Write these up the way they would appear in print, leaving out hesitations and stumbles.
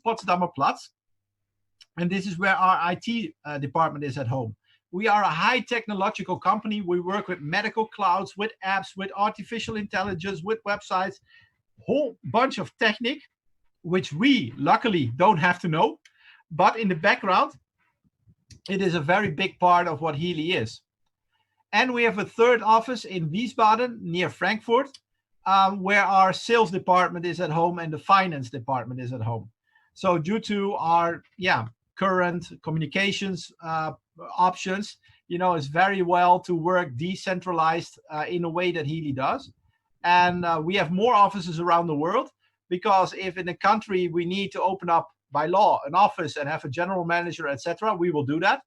Potsdamer Platz. And this is where our IT department is at home. We are a high technological company. We work with medical clouds, with apps, with artificial intelligence, with websites, whole bunch of technique, which we luckily don't have to know. But in the background, it is a very big part of what Healy is. And we have a third office in Wiesbaden near Frankfurt, where our sales department is at home and the finance department is at home. So due to our current communications options, it's very well to work decentralized in a way that Healy does. And we have more offices around the world, because if in a country we need to open up by law an office and have a general manager, etc., we will do that.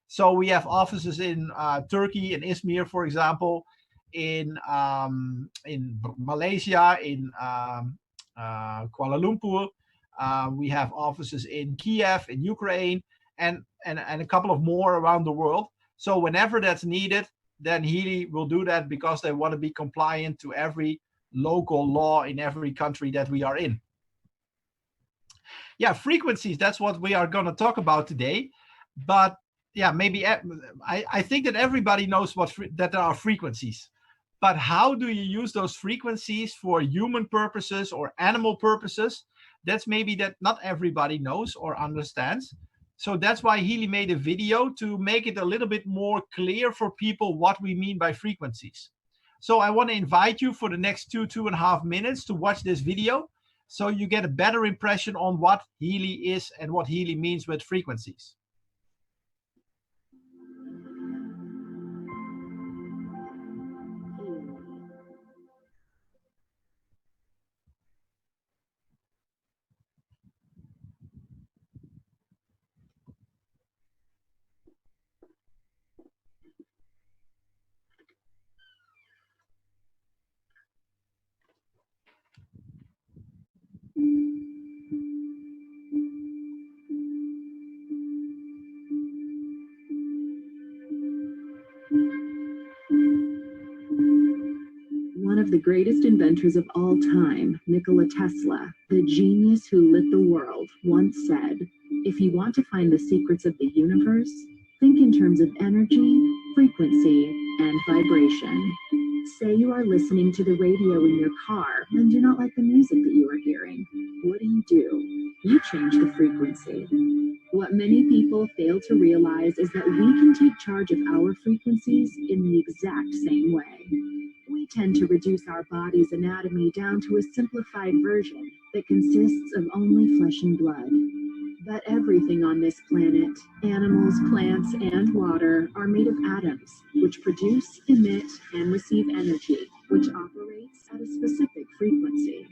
So we have offices in Turkey, in Izmir, for example, in Malaysia, in Kuala Lumpur. We have offices in Kiev, in Ukraine, and a couple of more around the world. So whenever that's needed, then Healy will do that, because they want to be compliant to every local law in every country that we are in. Yeah, frequencies, that's what we are going to talk about today. But yeah, maybe I think that everybody knows that there are frequencies. But how do you use those frequencies for human purposes or animal purposes? That's maybe that not everybody knows or understands. So that's why Healy made a video to make it a little bit more clear for people what we mean by frequencies. So I want to invite you for the next 2.5 minutes to watch this video, so you get a better impression on what Healy is and what Healy means with frequencies. One of the greatest inventors of all time, Nikola Tesla, the genius who lit the world, once said, "If you want to find the secrets of the universe, think in terms of energy, frequency, and vibration." Say you are listening to the radio in your car and do not like the music that you are hearing. What do? You change the frequency. What many people fail to realize is that we can take charge of our frequencies in the exact same way. We tend to reduce our body's anatomy down to a simplified version that consists of only flesh and blood. But everything on this planet, animals, plants, and water, are made of atoms, which produce, emit, and receive energy, which operates at a specific frequency.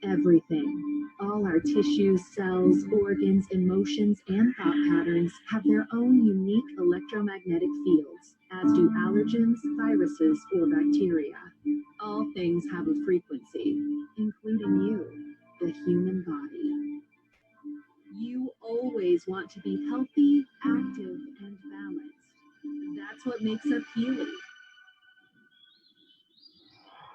Everything, all our tissues, cells, organs, emotions, and thought patterns have their own unique electromagnetic fields, as do allergens, viruses, or bacteria. All things have a frequency, including you, the human body. You always want to be healthy, active, and balanced. That's what makes up Healy.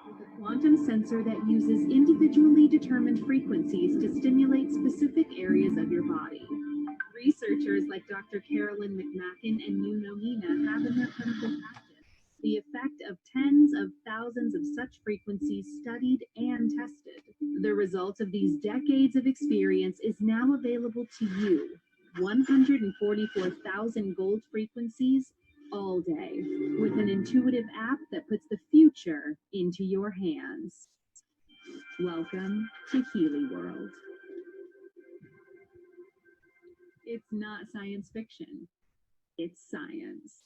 With a quantum sensor that uses individually determined frequencies to stimulate specific areas of your body. Researchers like Dr. Carolyn McMacken and Nuno Mina have in their clinical practice the effect of tens of thousands of such frequencies studied and tested. The result of these decades of experience is now available to you, 144,000 gold frequencies all day, with an intuitive app that puts the future into your hands. Welcome to Healy World. It's not science fiction, it's science.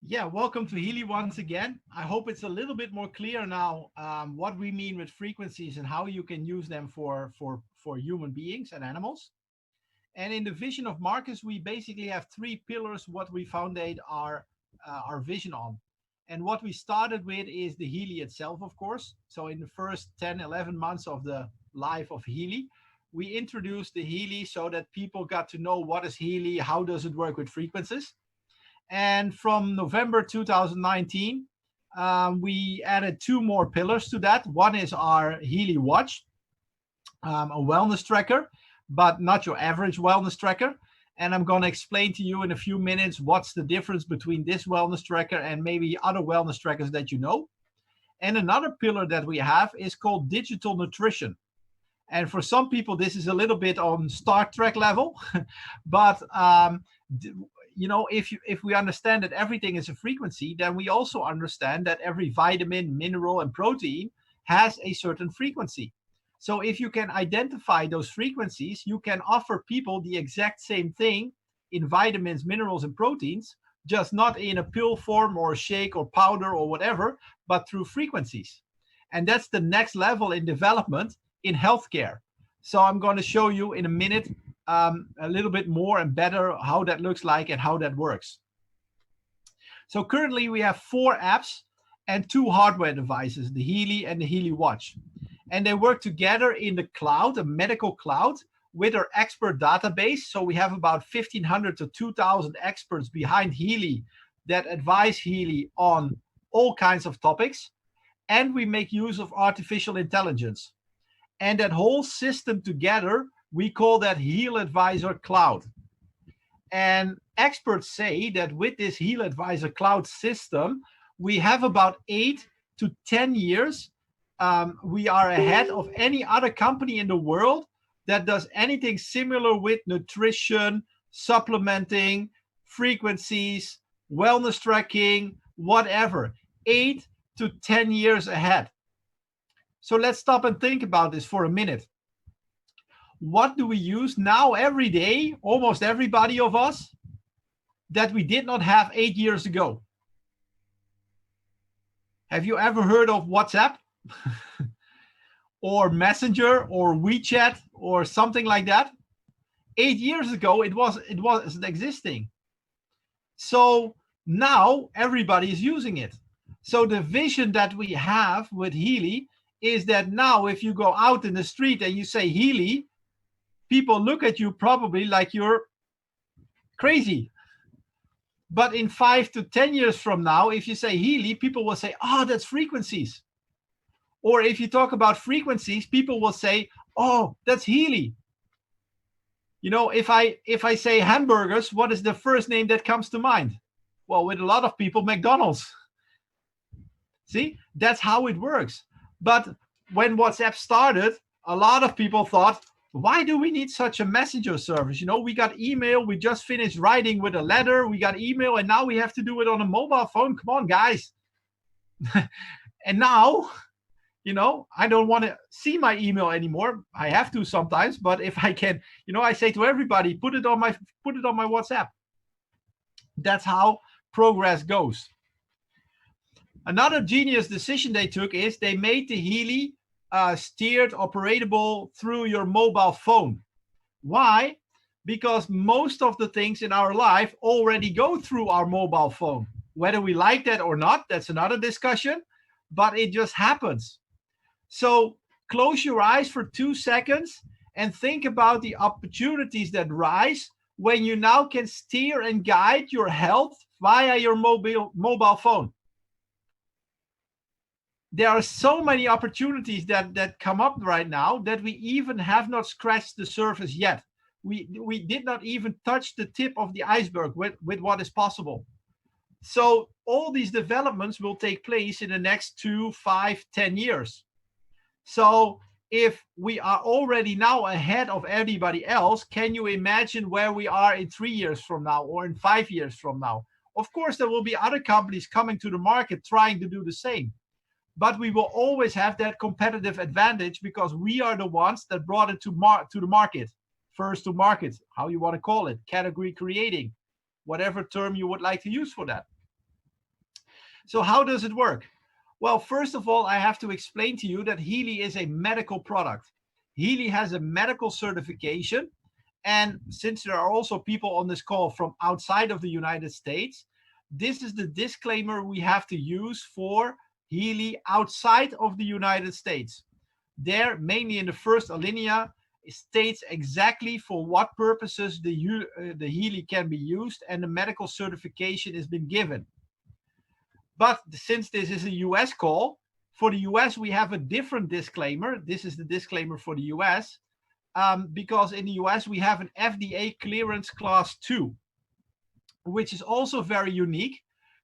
Yeah, welcome to Healy once again. I hope it's a little bit more clear now what we mean with frequencies and how you can use them for human beings and animals. And in the vision of Marcus, we basically have 3 pillars what we founded our vision on. And what we started with is the Healy itself, of course. So in the first 10, 11 months of the life of Healy, we introduced the Healy so that people got to know what is Healy, how does it work with frequencies. And from November 2019, we added 2 more pillars to that. One is our Healy Watch. a wellness tracker, but not your average wellness tracker. And I'm going to explain to you in a few minutes what's the difference between this wellness tracker and maybe other wellness trackers that you know. And another pillar that we have is called digital nutrition. And for some people, this is a little bit on Star Trek level, but if we understand that everything is a frequency, then we also understand that every vitamin, mineral, and protein has a certain frequency. So if you can identify those frequencies, you can offer people the exact same thing in vitamins, minerals, and proteins, just not in a pill form or a shake or powder or whatever, but through frequencies. And that's the next level in development in healthcare. So I'm going to show you in a minute a little bit more and better how that looks like and how that works. So currently we have 4 apps and 2 hardware devices, the Healy and the Healy Watch. And they work together in the cloud, a medical cloud, with our expert database. So we have about 1,500 to 2,000 experts behind Healy that advise Healy on all kinds of topics. And we make use of artificial intelligence. And that whole system together, we call that Heal Advisor Cloud. And experts say that with this Heal Advisor Cloud system, we have about 8 to 10 years. We are ahead of any other company in the world that does anything similar with nutrition, supplementing, frequencies, wellness tracking, whatever. 8 to 10 years ahead. So let's stop and think about this for a minute. What do we use now every day, almost everybody of us, that we did not have 8 years ago? Have you ever heard of WhatsApp or Messenger or WeChat or something like that? 8 years ago, it wasn't existing. So now everybody is using it. So the vision that we have with Healy is that now if you go out in the street and you say Healy, people look at you probably like you're crazy. But in 5 to 10 years from now, if you say Healy, people will say, oh, that's frequencies. Or if you talk about frequencies, people will say, oh, that's Healy. You know, if I say hamburgers, what is the first name that comes to mind? Well, with a lot of people, McDonald's. See, that's how it works. But when WhatsApp started, a lot of people thought, why do we need such a messenger service? You know, we got email, we just finished writing with a letter, we got email, and now we have to do it on a mobile phone. Come on, guys. And now, you know, I don't want to see my email anymore. I have to sometimes, but if I can, you know, I say to everybody, put it on my WhatsApp. That's how progress goes. Another genius decision they took is they made the Healy steered, operatable through your mobile phone. Why? Because most of the things in our life already go through our mobile phone. Whether we like that or not, that's another discussion, but it just happens. So close your eyes for 2 seconds and think about the opportunities that rise when you now can steer and guide your health via your mobile phone. There are so many opportunities that come up right now that we even have not scratched the surface yet. We did not even touch the tip of the iceberg with what is possible. So all these developments will take place in the next 2, 5, 10 years. So if we are already now ahead of everybody else, can you imagine where we are in 3 years from now or in 5 years from now? Of course, there will be other companies coming to the market trying to do the same. But we will always have that competitive advantage because we are the ones that brought it to the market. First to market, how you want to call it, category creating, whatever term you would like to use for that. So how does it work? Well, first of all, I have to explain to you that Healy is a medical product. Healy has a medical certification. And since there are also people on this call from outside of the United States, this is the disclaimer we have to use for Healy outside of the United States. There, mainly in the first alinea, states exactly for what purposes the Healy can be used, and the medical certification has been given. But since this is a US call, For the US, we have a different disclaimer. This is the disclaimer for the US, because in the US, we have an FDA clearance class 2, which is also very unique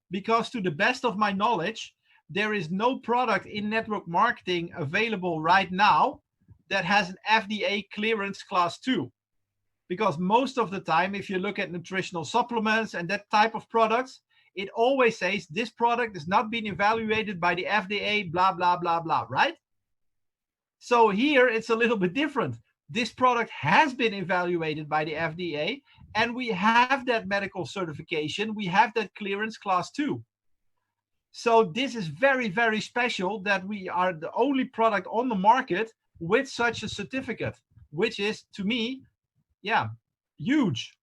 because to the best of my knowledge, there is no product in network marketing available right now that has an FDA clearance class 2. Because most of the time, if you look at nutritional supplements and that type of products, it always says this product has not been evaluated by the FDA, blah, blah, blah, blah, right? So here it's a little bit different. This product has been evaluated by the FDA, and we have that medical certification. We have that clearance class 2. So this is very, very special that we are the only product on the market with such a certificate, which is, to me, yeah, huge.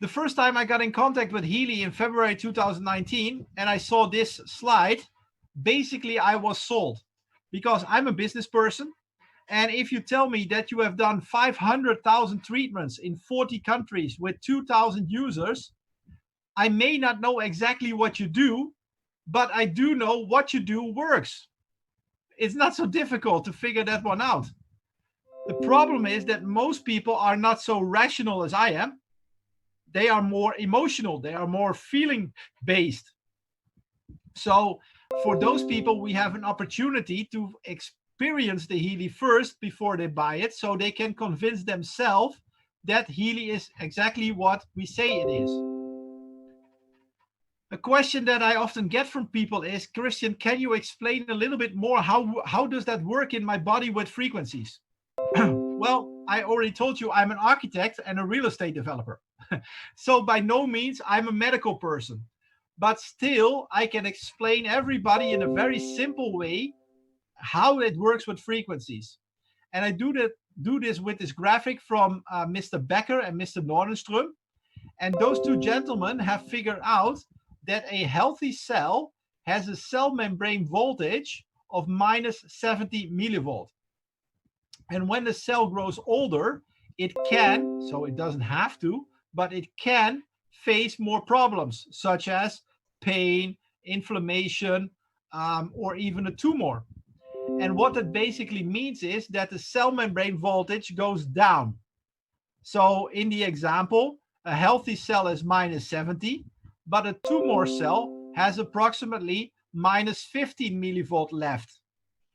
The first time I got in contact with Healy in February 2019, and I saw this slide, basically I was sold because I'm a business person. And if you tell me that you have done 500,000 treatments in 40 countries with 2,000 users, I may not know exactly what you do, but I do know what you do works. It's not so difficult to figure that one out. The problem is that most people are not so rational as I am. They are more emotional. They are more feeling based. So for those people, we have an opportunity to experience the Healy first before they buy it, so they can convince themselves that Healy is exactly what we say it is. A question that I often get from people is, Christian, can you explain a little bit more how does that work in my body with frequencies? Well, I already told you I'm an architect and a real estate developer. So by no means I'm a medical person, but still I can explain everybody in a very simple way how it works with frequencies. And I do this with this graphic from Mr. Becker and Mr. Nordenström. And those two gentlemen have figured out that a healthy cell has a cell membrane voltage of minus 70 millivolt. And when the cell grows older, it can, so it doesn't have to, but it can face more problems, such as pain, inflammation, or even a tumor. And what that basically means is that the cell membrane voltage goes down. So in the example, a healthy cell is minus 70, but a tumor cell has approximately minus 15 millivolt left.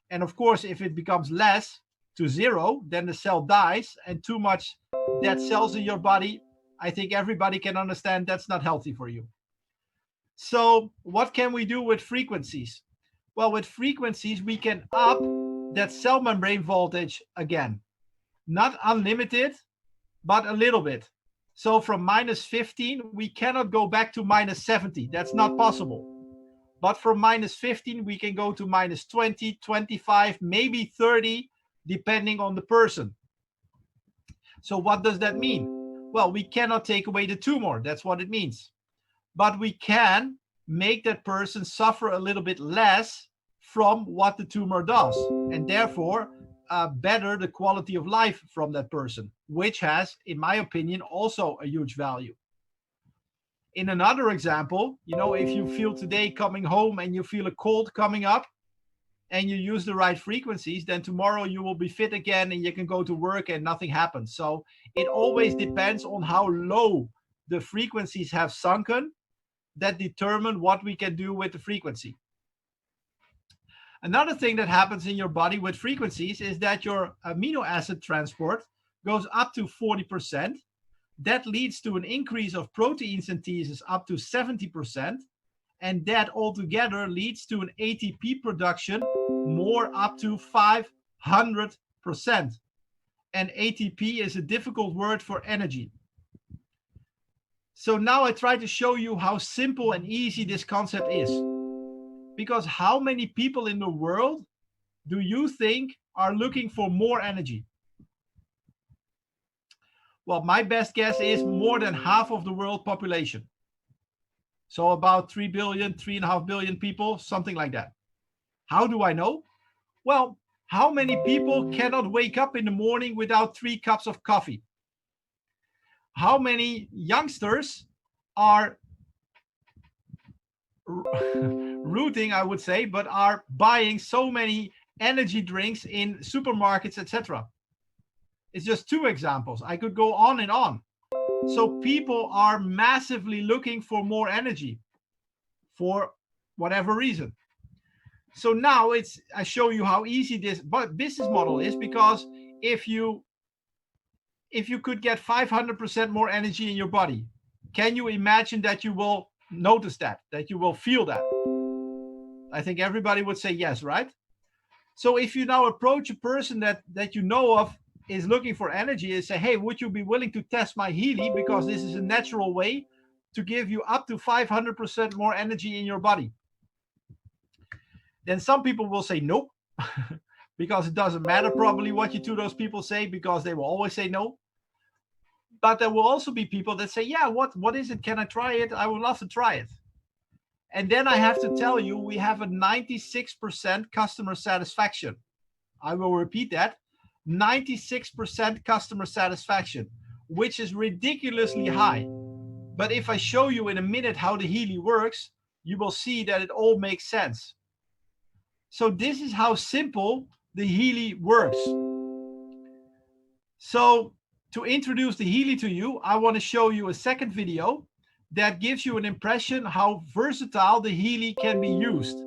And of course, if it becomes less to 0, then the cell dies, and too much dead cells in your body, I think everybody can understand that's not healthy for you. So what can we do with frequencies? Well, with frequencies, we can up that cell membrane voltage again. Not unlimited, but a little bit. So from minus 15, we cannot go back to minus 70. That's not possible. But from minus 15, we can go to minus 20, 25, maybe 30, depending on the person. So what does that mean? Well, we cannot take away the tumor. That's what it means. But we can make that person suffer a little bit less from what the tumor does, and therefore better the quality of life from that person, which has, in my opinion, also a huge value. In another example, if you feel today coming home and you feel a cold coming up and you use the right frequencies, then tomorrow you will be fit again and you can go to work and nothing happens. So it always depends on how low the frequencies have sunken that determine what we can do with the frequency. Another thing that happens in your body with frequencies is that your amino acid transport goes up to 40%. That leads to an increase of protein synthesis up to 70%. And that altogether leads to an ATP production more up to 500%. And ATP is a difficult word for energy. So now I try to show you how simple and easy this concept is. Because how many people in the world do you think are looking for more energy? Well, my best guess is more than half of the world population. So about 3 billion, 3.5 billion people, something like that. How do I know? Well, how many people cannot wake up in the morning without 3 cups of coffee? How many youngsters are rooting, I would say, but are buying so many energy drinks in supermarkets, etc. It's just two examples. I could go on and on. So people are massively looking for more energy for whatever reason. So now I show you how easy this business model is, because if you could get 500% more energy in your body, can you imagine that you will notice that you will feel that? I think everybody would say yes, right? So if you now approach a person that you know of is looking for energy and say, hey, would you be willing to test my Healy, because this is a natural way to give you up to 500% more energy in your body? Then some people will say nope, because it doesn't matter probably what you to those people say, because they will always say no. But there will also be people that say, yeah, what is it? Can I try it? I would love to try it. And then I have to tell you, we have a 96% customer satisfaction. I will repeat that. 96% customer satisfaction, which is ridiculously high. But if I show you in a minute how the Healy works, you will see that it all makes sense. So this is how simple the Healy works. So to introduce the Healy to you, I want to show you a second video that gives you an impression how versatile the Healy can be used.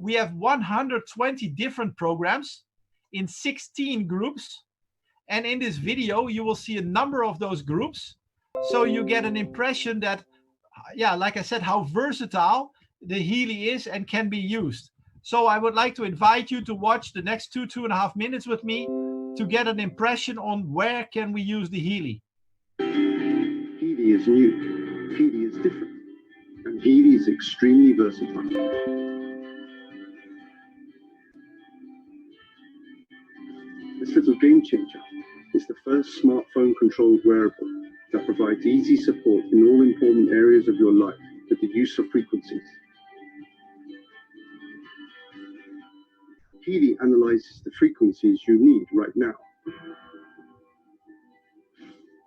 We have 120 different programs in 16 groups. And in this video, you will see a number of those groups. So you get an impression that, yeah, like I said, how versatile the Healy is and can be used. So I would like to invite you to watch the next 2.5 minutes with me to get an impression on where can we use the Healy. Healy is new, Healy is different, and Healy is extremely versatile. This little game changer is the first smartphone-controlled wearable that provides easy support in all important areas of your life with the use of frequencies. Healy analyzes the frequencies you need right now.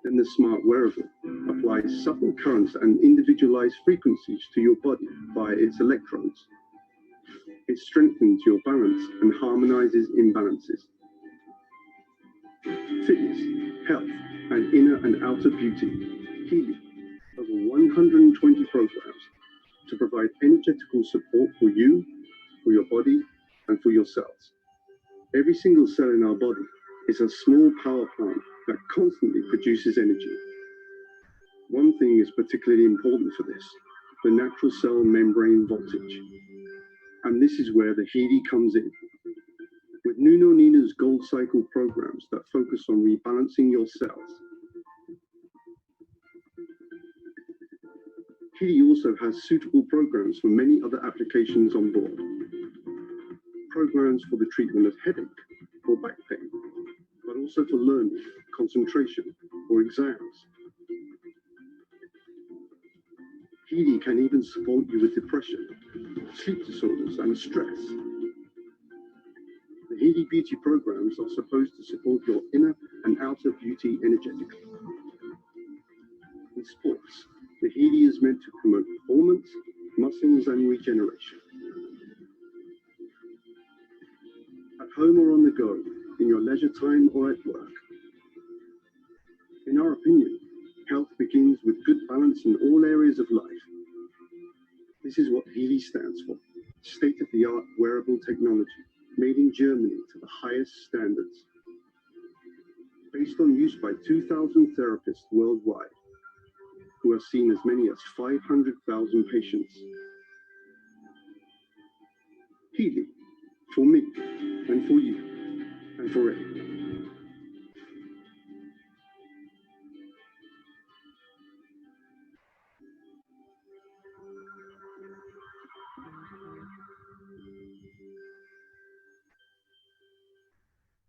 Then the smart wearable applies subtle currents and individualized frequencies to your body via its electrodes. It strengthens your balance and harmonizes imbalances. Fitness, health, and inner and outer beauty. Healy, over 120 programs to provide energetical support for you, for your body, and for your cells. Every single cell in our body is a small power plant that constantly produces energy. One thing is particularly important for this, the natural cell membrane voltage. And this is where the Healy comes in. With Nuno Nina's Gold Cycle programs that focus on rebalancing your cells. Healy also has suitable programs for many other applications on board. Programs for the treatment of headache or back pain, but also for learning, concentration, or exams. Healy can even support you with depression, sleep disorders, and stress. The Healy Beauty programs are supposed to support your inner and outer beauty energetically. In sports, the Healy is meant to promote performance, muscles, and regeneration. At home or on the go, in your leisure time or at work. In our opinion, health begins with good balance in all areas of life. This is what Healy stands for, state-of-the-art wearable technology, made in Germany to the highest standards. Based on use by 2,000 therapists worldwide, who have seen as many as 500,000 patients. Healy, for me, and for you, and for everyone.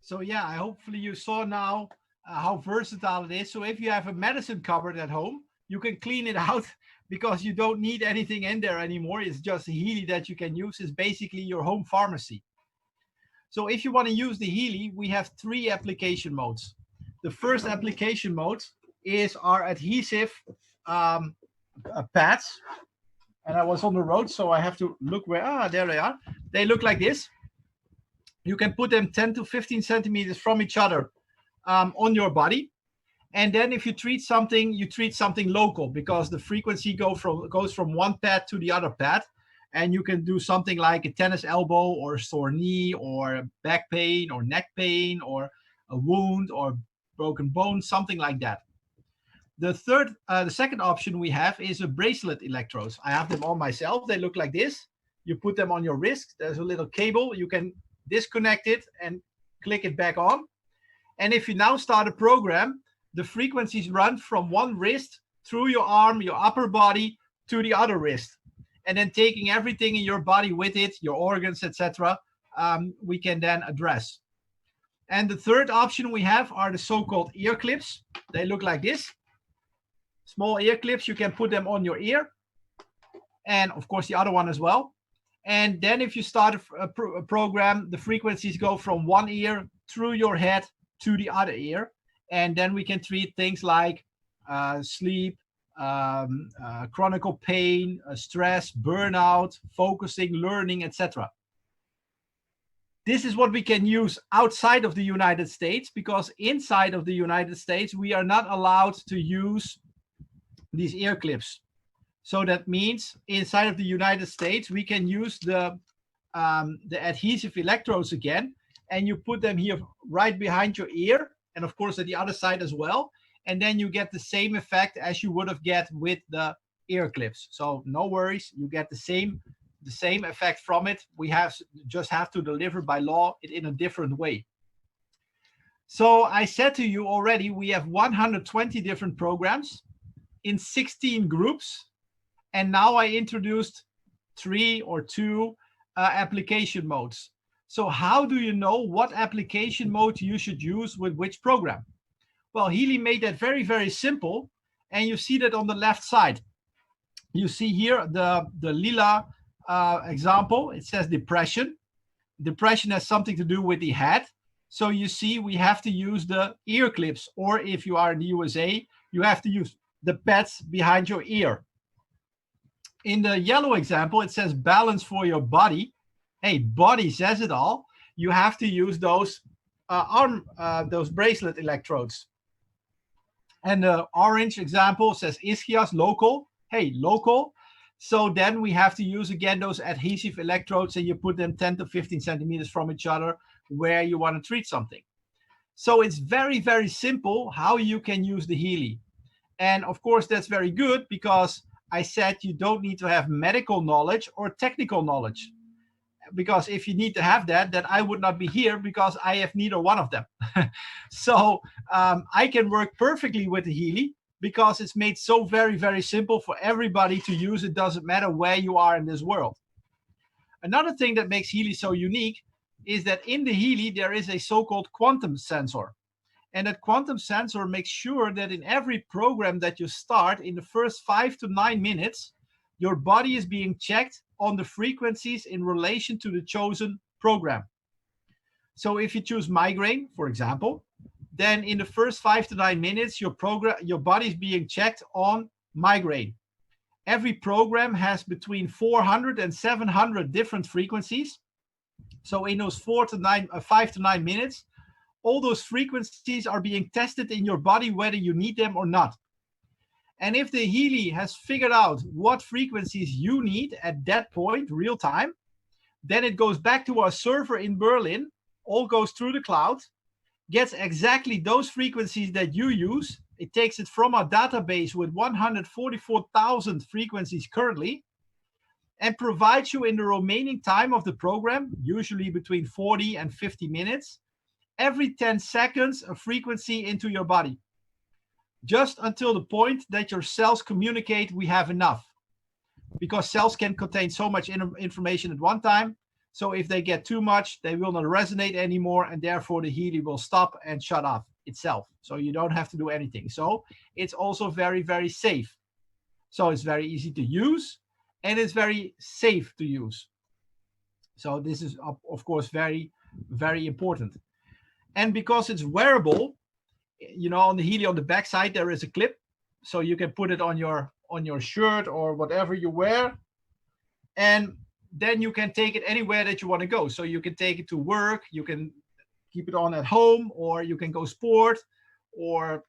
So yeah, hopefully you saw now how versatile it is. So if you have a medicine cupboard at home, you can clean it out because you don't need anything in there anymore. It's just a Healy that you can use. It's basically your home pharmacy. So if you want to use the Healy, we have 3 application modes. The first application mode is our adhesive pads. and I was on the road, so I have to look where, there they are. They look like this. You can put them 10 to 15 centimeters from each other on your body. And then if you treat something, you treat something local, because the frequency goes from one pad to the other pad. And you can do something like a tennis elbow or a sore knee or back pain or neck pain or a wound or broken bone, something like that. The second option we have is a bracelet electrodes. I have them on myself. They look like this. You put them on your wrist. There's a little cable. You can disconnect it and click it back on. And if you now start a program, the frequencies run from one wrist through your arm, your upper body, to the other wrist. And then taking everything in your body with it, your organs, etc., we can then address. And the third option we have are the so-called ear clips. They look like this. Small ear clips, you can put them on your ear. And of course the other one as well. And then if you start a program, the frequencies go from one ear through your head to the other ear. And then we can treat things like sleep, chronic pain, stress, burnout, focusing, learning, etc. This is what we can use outside of the United States, because inside of the United States, we are not allowed to use these ear clips. So that means inside of the United States, we can use the adhesive electrodes again, and you put them here right behind your ear, and of course at the other side as well. And then you get the same effect as you would have get with the ear clips. So no worries, you get the same effect from it. We just have to deliver by law it in a different way. So I said to you already, we have 120 different programs in 16 groups. And now I introduced 3 or 2 application modes. So how do you know what application mode you should use with which program? Well, Healy made that very, very simple. And you see that on the left side. You see here the lila example. It says depression. Depression has something to do with the head. So you see we have to use the ear clips. Or if you are in the USA, you have to use the pads behind your ear. In the yellow example, it says balance for your body. Hey, body says it all. You have to use those those bracelet electrodes. And the orange example says ischias, local. Hey, local. So then we have to use again those adhesive electrodes, and you put them 10 to 15 centimeters from each other where you want to treat something. So it's very, very simple how you can use the Healy. And of course, that's very good, because I said you don't need to have medical knowledge or technical knowledge. Because if you need to have that, then I would not be here, because I have neither one of them. So I can work perfectly with the Healy, because it's made so very, very simple for everybody to use. It doesn't matter where you are in this world. Another thing that makes Healy so unique is that in the Healy, there is a so-called quantum sensor. And that quantum sensor makes sure that in every program that you start, in the first 5 to 9 minutes, your body is being checked on the frequencies in relation to the chosen program. So if you choose migraine, for example, then in the first 5 to 9 minutes, your body is being checked on migraine. Every program has between 400 and 700 different frequencies. So in those 5 to 9 minutes, all those frequencies are being tested in your body, whether you need them or not. And if the Healy has figured out what frequencies you need at that point, real time, then it goes back to our server in Berlin, all goes through the cloud, gets exactly those frequencies that you use. It takes it from our database with 144,000 frequencies currently, and provides you in the remaining time of the program, usually between 40 and 50 minutes, every 10 seconds a frequency into your body, just until the point that your cells communicate we have enough. Because cells can contain so much information at one time. So if they get too much, they will not resonate anymore, and therefore the Healy will stop and shut off itself. So you don't have to do anything. So it's also very, very safe. So it's very easy to use, and it's very safe to use. So this is, of course, very, very important. And because it's wearable, you know, on the Healy on the back side, there is a clip. So you can put it on your shirt or whatever you wear. And then you can take it anywhere that you want to go. So you can take it to work, you can keep it on at home, or you can go sport, or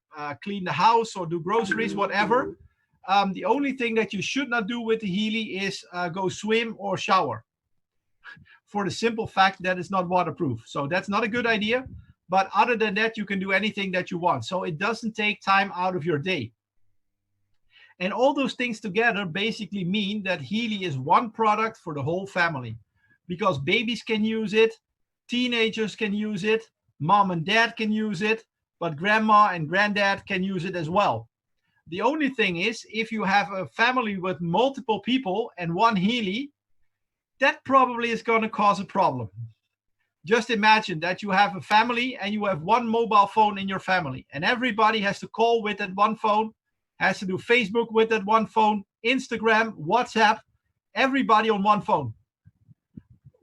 clean the house, or do groceries, whatever. The only thing that you should not do with the Healy is go swim or shower, for the simple fact that it's not waterproof. So that's not a good idea. But other than that, you can do anything that you want. So it doesn't take time out of your day. And all those things together basically mean that Healy is one product for the whole family, because babies can use it, teenagers can use it, mom and dad can use it, but grandma and granddad can use it as well. The only thing is, if you have a family with multiple people and one Healy, that probably is going to cause a problem. Just imagine that you have a family and you have one mobile phone in your family, and everybody has to call with that one phone, has to do Facebook with that one phone, Instagram, WhatsApp, everybody on one phone.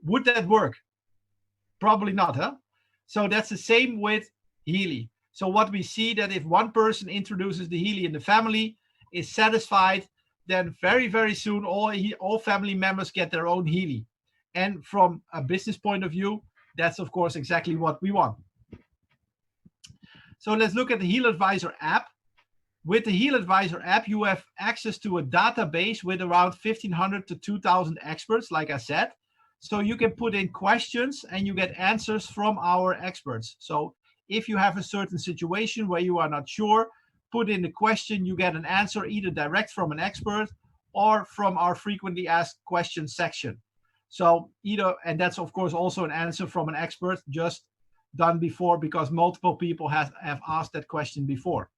Would that work? Probably not, huh? So that's the same with Healy. So what we see, that if one person introduces the Healy in the family, is satisfied, then very, very soon all family members get their own Healy. And from a business point of view, that's of course exactly what we want. So let's look at the Heal Advisor app. With the Heal Advisor app, you have access to a database with around 1,500 to 2,000 experts, like I said. So you can put in questions and you get answers from our experts. So if you have a certain situation where you are not sure, put in the question, you get an answer either direct from an expert or from our frequently asked questions section. So either, and that's of course also an answer from an expert, just done before, because multiple people have asked that question before.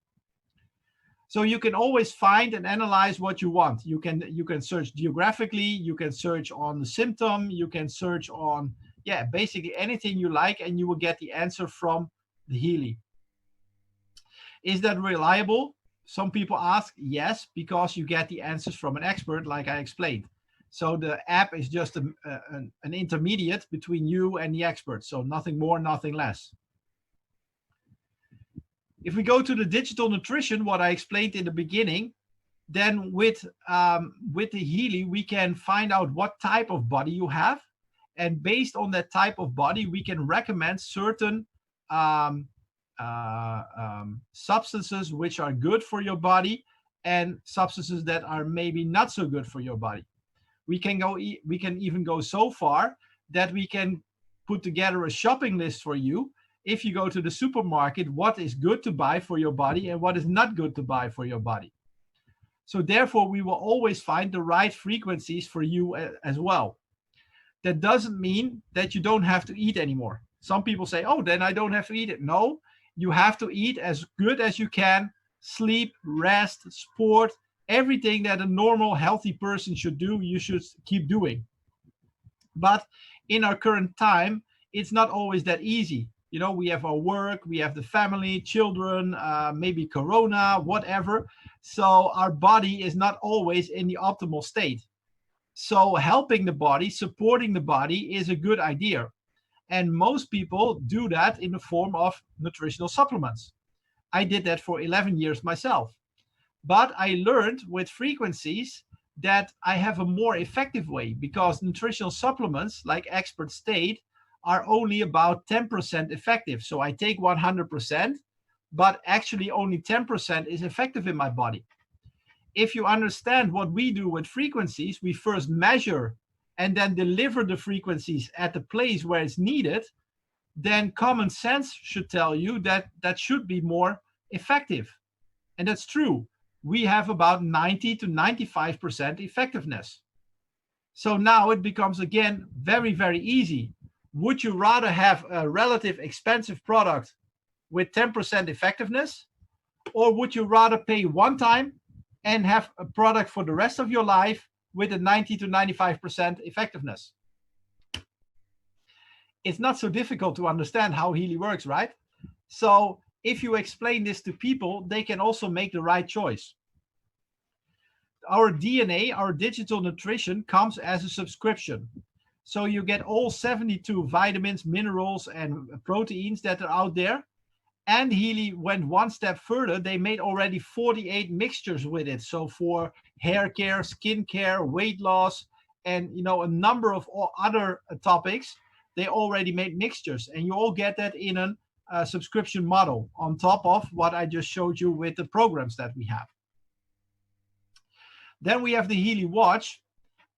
So you can always find and analyze what you want. You can search geographically, you can search on the symptom, you can search on, basically anything you like, and you will get the answer from the Healy. Is that reliable? Some people ask. Yes, because you get the answers from an expert, like I explained. So the app is just an intermediate between you and the expert. So nothing more, nothing less. If we go to the digital nutrition, what I explained in the beginning, then with the Healy, we can find out what type of body you have. And based on that type of body, we can recommend certain substances which are good for your body and substances that are maybe not so good for your body. We can even go so far that we can put together a shopping list for you. If you go to the supermarket, what is good to buy for your body and what is not good to buy for your body. So therefore, we will always find the right frequencies for you as well. That doesn't mean that you don't have to eat anymore. Some people say, oh, then I don't have to eat it. No, you have to eat as good as you can, sleep, rest, sport, everything that a normal, healthy person should do, you should keep doing. But in our current time, it's not always that easy. You know, we have our work, we have the family, children, maybe Corona, whatever. So our body is not always in the optimal state. So helping the body, supporting the body is a good idea. And most people do that in the form of nutritional supplements. I did that for 11 years myself. But I learned with frequencies that I have a more effective way, because nutritional supplements, like experts state, are only about 10% effective. So I take 100%, but actually only 10% is effective in my body. If you understand what we do with frequencies, we first measure and then deliver the frequencies at the place where it's needed, then common sense should tell you that that should be more effective. And that's true. We have about 90 to 95% effectiveness. So now it becomes, again, very, very easy. Would you rather have a relative expensive product with 10% effectiveness, or would you rather pay one time and have a product for the rest of your life with a 90 to 95% effectiveness? It's not so difficult to understand how Healy works, right? So if you explain this to people, they can also make the right choice. Our DNA, our digital nutrition, comes as a subscription. So you get all 72 vitamins, minerals, and proteins that are out there. And Healy went one step further. They made already 48 mixtures with it. So for hair care, skin care, weight loss, and a number of other topics, they already made mixtures, and you all get that in a subscription model on top of what I just showed you with the programs that we have. Then we have the Healy Watch,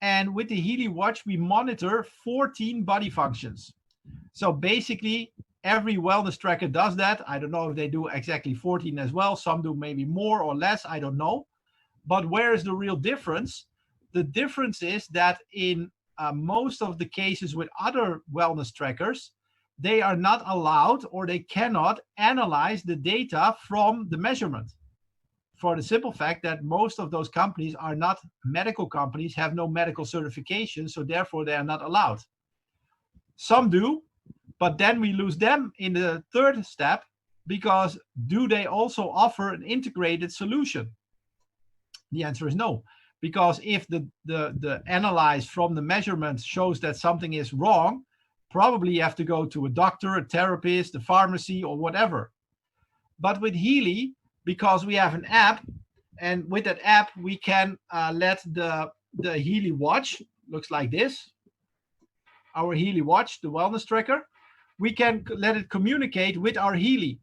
and with the Healy Watch we monitor 14 body functions. So basically every wellness tracker does that. I don't know if they do exactly 14 as well. Some do maybe more or less, I don't know. But where is the real difference? The difference is that in most of the cases with other wellness trackers, they are not allowed, or they cannot analyze the data from the measurement, for the simple fact that most of those companies are not medical companies, have no medical certification, so therefore they are not allowed. Some do, but then we lose them in the third step, because do they also offer an integrated solution? The answer is no, because if the analyze from the measurements shows that something is wrong, probably you have to go to a doctor, a therapist, a pharmacy, or whatever. But with Healy, because we have an app, and with that app we can let the Healy Watch, looks like this, our Healy Watch, the wellness tracker, we can let it communicate with our Healy.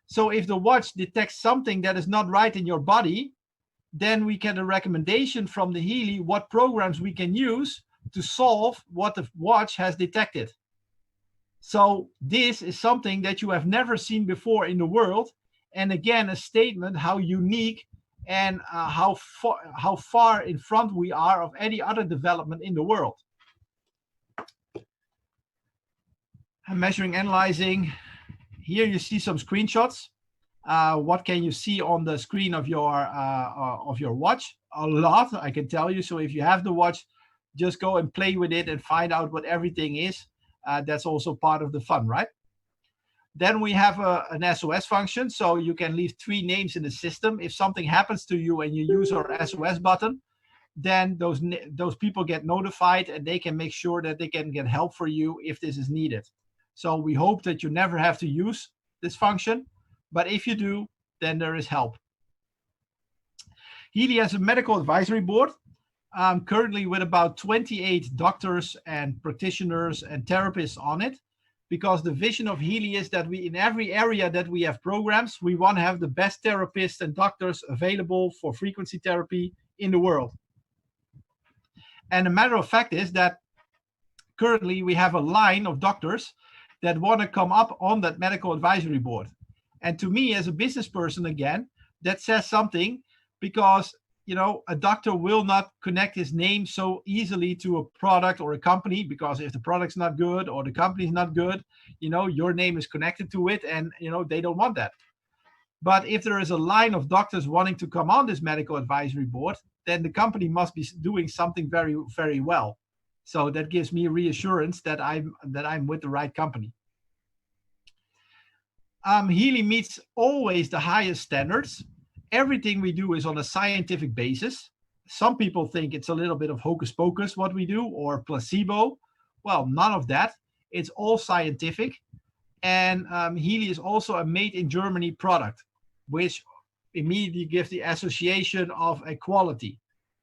So if the watch detects something that is not right in your body, then we get a recommendation from the Healy what programs we can use to solve what the watch has detected. So this is something that you have never seen before in the world. And again, a statement how unique and how far in front we are of any other development in the world. Measuring, analyzing. Here you see some screenshots. What can you see on the screen of your watch? A lot, I can tell you. So if you have the watch, just go and play with it and find out what everything is. That's also part of the fun, right? Then we have an SOS function, so you can leave 3 names in the system. If something happens to you and you use our SOS button, then those people get notified, and they can make sure that they can get help for you if this is needed. So we hope that you never have to use this function, but if you do, then there is help. Healy has a medical advisory board, currently with about 28 doctors and practitioners and therapists on it, because the vision of Healy is that in every area that we have programs, we want to have the best therapists and doctors available for frequency therapy in the world. And the matter of fact is that currently we have a line of doctors that want to come up on that medical advisory board. And to me, as a business person, again, that says something, because a doctor will not connect his name so easily to a product or a company, because if the product's not good or the company's not good, your name is connected to it, and they don't want that. But if there is a line of doctors wanting to come on this medical advisory board, then the company must be doing something very, very well. So that gives me reassurance that I'm with the right company. Healy meets always the highest standards. Everything we do is on a scientific basis. Some people think it's a little bit of hocus pocus what we do, or placebo. Well, none of that. It's all scientific. And Healy is also a made in Germany product, which immediately gives the association of a quality,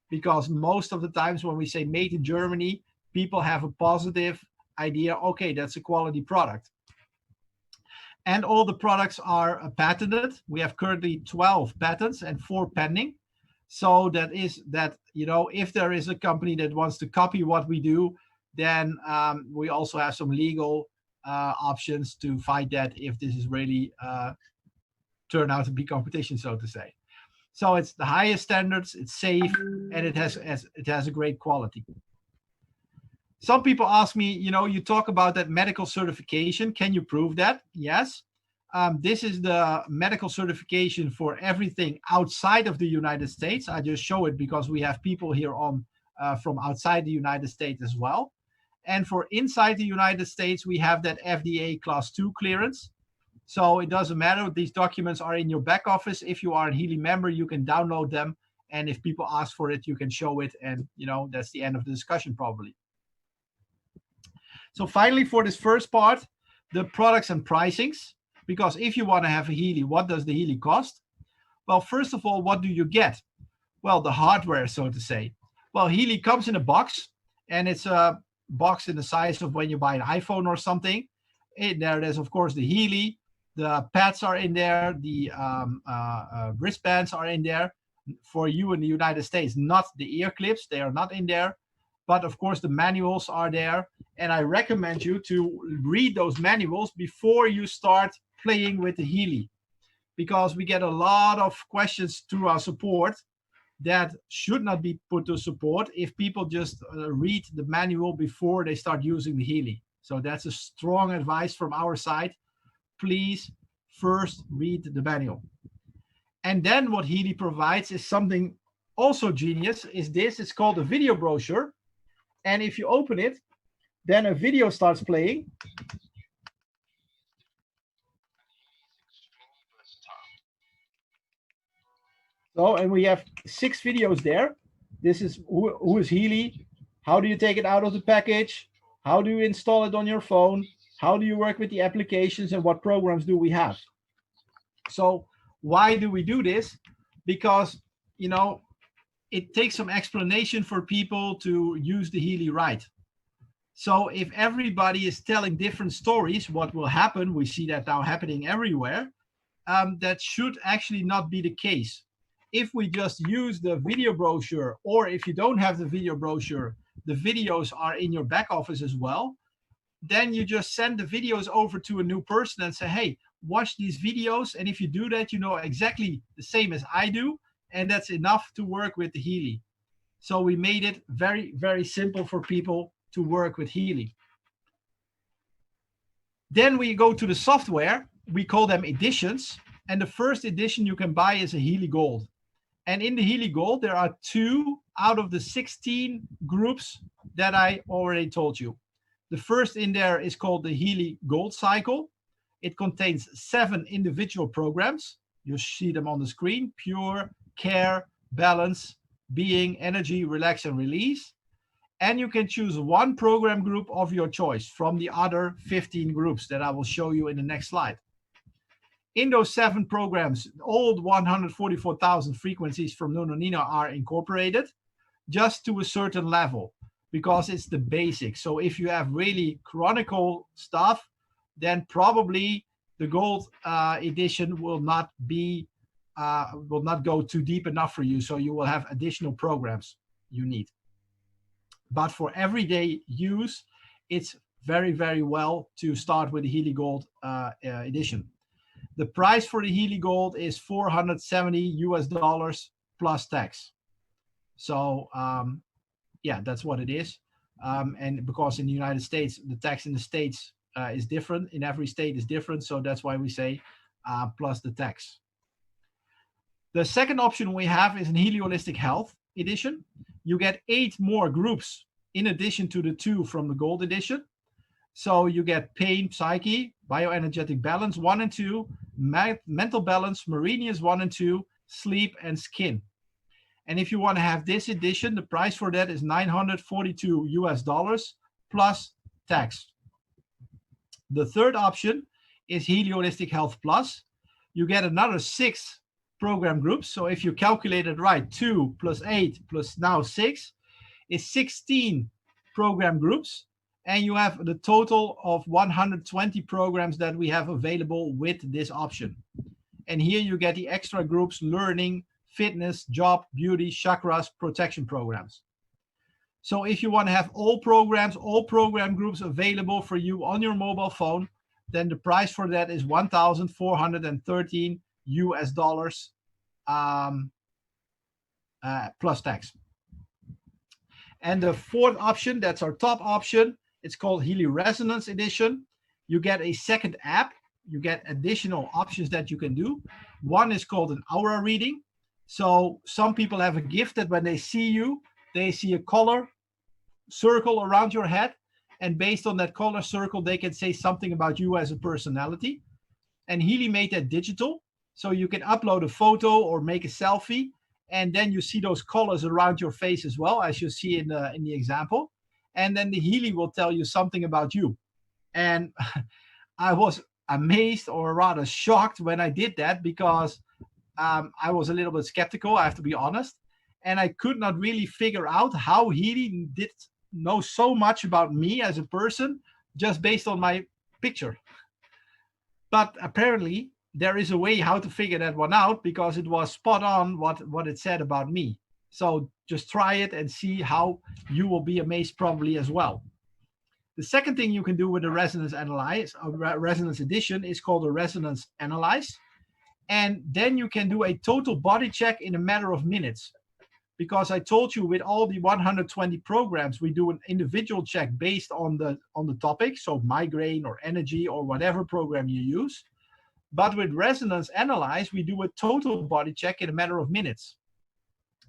because most of the times when we say made in Germany, people have a positive idea, okay, that's a quality product. And all the products are patented. We have currently 12 patents and 4 pending. So that is that, if there is a company that wants to copy what we do, then we also have some legal options to fight that if this is really turn out to be competition, so to say. So it's the highest standards, it's safe, and it has a great quality. Some people ask me, you talk about that medical certification. Can you prove that? Yes. This is the medical certification for everything outside of the United States. I just show it because we have people here on from outside the United States as well. And for inside the United States, we have that FDA Class 2 clearance. So it doesn't matter. These documents are in your back office. If you are a Healy member, you can download them. And if people ask for it, you can show it. And, that's the end of the discussion probably. So finally, for this first part, the products and pricings. Because if you want to have a Healy, what does the Healy cost? Well, first of all, what do you get? Well, the hardware, so to say. Well, Healy comes in a box. and it's a box in the size of when you buy an iPhone or something. There's of course the Healy, the pads are in there, the wristbands are in there for you in the United States, not the ear clips, they are not in there. But of course the manuals are there, and I recommend you to read those manuals before you start playing with the Healy, because we get a lot of questions through our support that should not be put to support if people just read the manual before they start using the Healy. So that's a strong advice from our side. Please first read the manual. And then what Healy provides is something also genius, is this. It's called a video brochure. And if you open it, then a video starts playing. So, and we have 6 videos there. This is who is Healy? How do you take it out of the package? How do you install it on your phone? How do you work with the applications, and what programs do we have? So why do we do this? Because, you know, it takes some explanation for people to use the Healy right. So if everybody is telling different stories, what will happen? We see that now happening everywhere. That should actually not be the case. If we just use the video brochure, or if you don't have the video brochure, the videos are in your back office as well, then you just send the videos over to a new person and say, hey, watch these videos. And if you do that, you know exactly the same as I do. And that's enough to work with the Healy. So we made it very, very simple for people to work with Healy. Then we go to the software. We call them editions. And the first edition you can buy is a Healy Gold. And in the Healy Gold, there are 2 out of the 16 groups that I already told you. The first in there is called the Healy Gold Cycle. It contains 7 individual programs. You see them on the screen: Pure, Care, Balance, Being, Energy, Relax, and Release. And you can choose one program group of your choice from the other 15 groups that I will show you in the next slide. In those 7 programs, all 144,000 frequencies from Nuno Nino are incorporated, just to a certain level, because it's the basics. So if you have really chronicle stuff, then probably the gold edition will not go too deep enough for you. So you will have additional programs you need. But for everyday use, it's very, very well to start with the Healy Gold edition. The price for the Healy Gold is $470 plus tax. So yeah, that's what it is. And because in the United States, the tax in the States is different. In every state is different. So that's why we say plus the tax. The second option we have is an Healy Holistic Health edition. You get 8 more groups in addition to the 2 from the Gold edition. So you get pain, psyche, bioenergetic balance 1 and 2, mental balance, Meridians 1 and 2, sleep, and skin. And if you want to have this edition, the price for that is $942 plus tax. The third option is Healy Holistic Health Plus. You get another 6 program groups. So if you calculate it right, 2 plus 8 plus now 6 is 16 program groups. And you have the total of 120 programs that we have available with this option. And here you get the extra groups: learning, fitness, job, beauty, chakras, protection programs. So if you want to have all programs, all program groups available for you on your mobile phone, then the price for that is $1,413 plus tax. And the fourth option, that's our top option, it's called Healy Resonance Edition. You get a second app. You get additional options that you can do. One is called an aura reading. So some people have a gift that when they see you, they see a color circle around your head. And based on that color circle, they can say something about you as a personality. And Healy made that digital. So you can upload a photo or make a selfie. And then you see those colors around your face as well, as you see in the example. And then the Healy will tell you something about you. And I was amazed, or rather shocked, when I did that, because I was a little bit skeptical, I have to be honest. And I could not really figure out how Healy did know so much about me as a person just based on my picture. But apparently there is a way how to figure that one out, because it was spot on what it said about me. So just try it and see how you will be amazed probably as well. The second thing you can do with the resonance analyze, resonance edition, is called a resonance analyze. And then you can do a total body check in a matter of minutes. Because I told you with all the 120 programs, we do an individual check based on the topic, so migraine or energy or whatever program you use. But with resonance analyze, we do a total body check in a matter of minutes.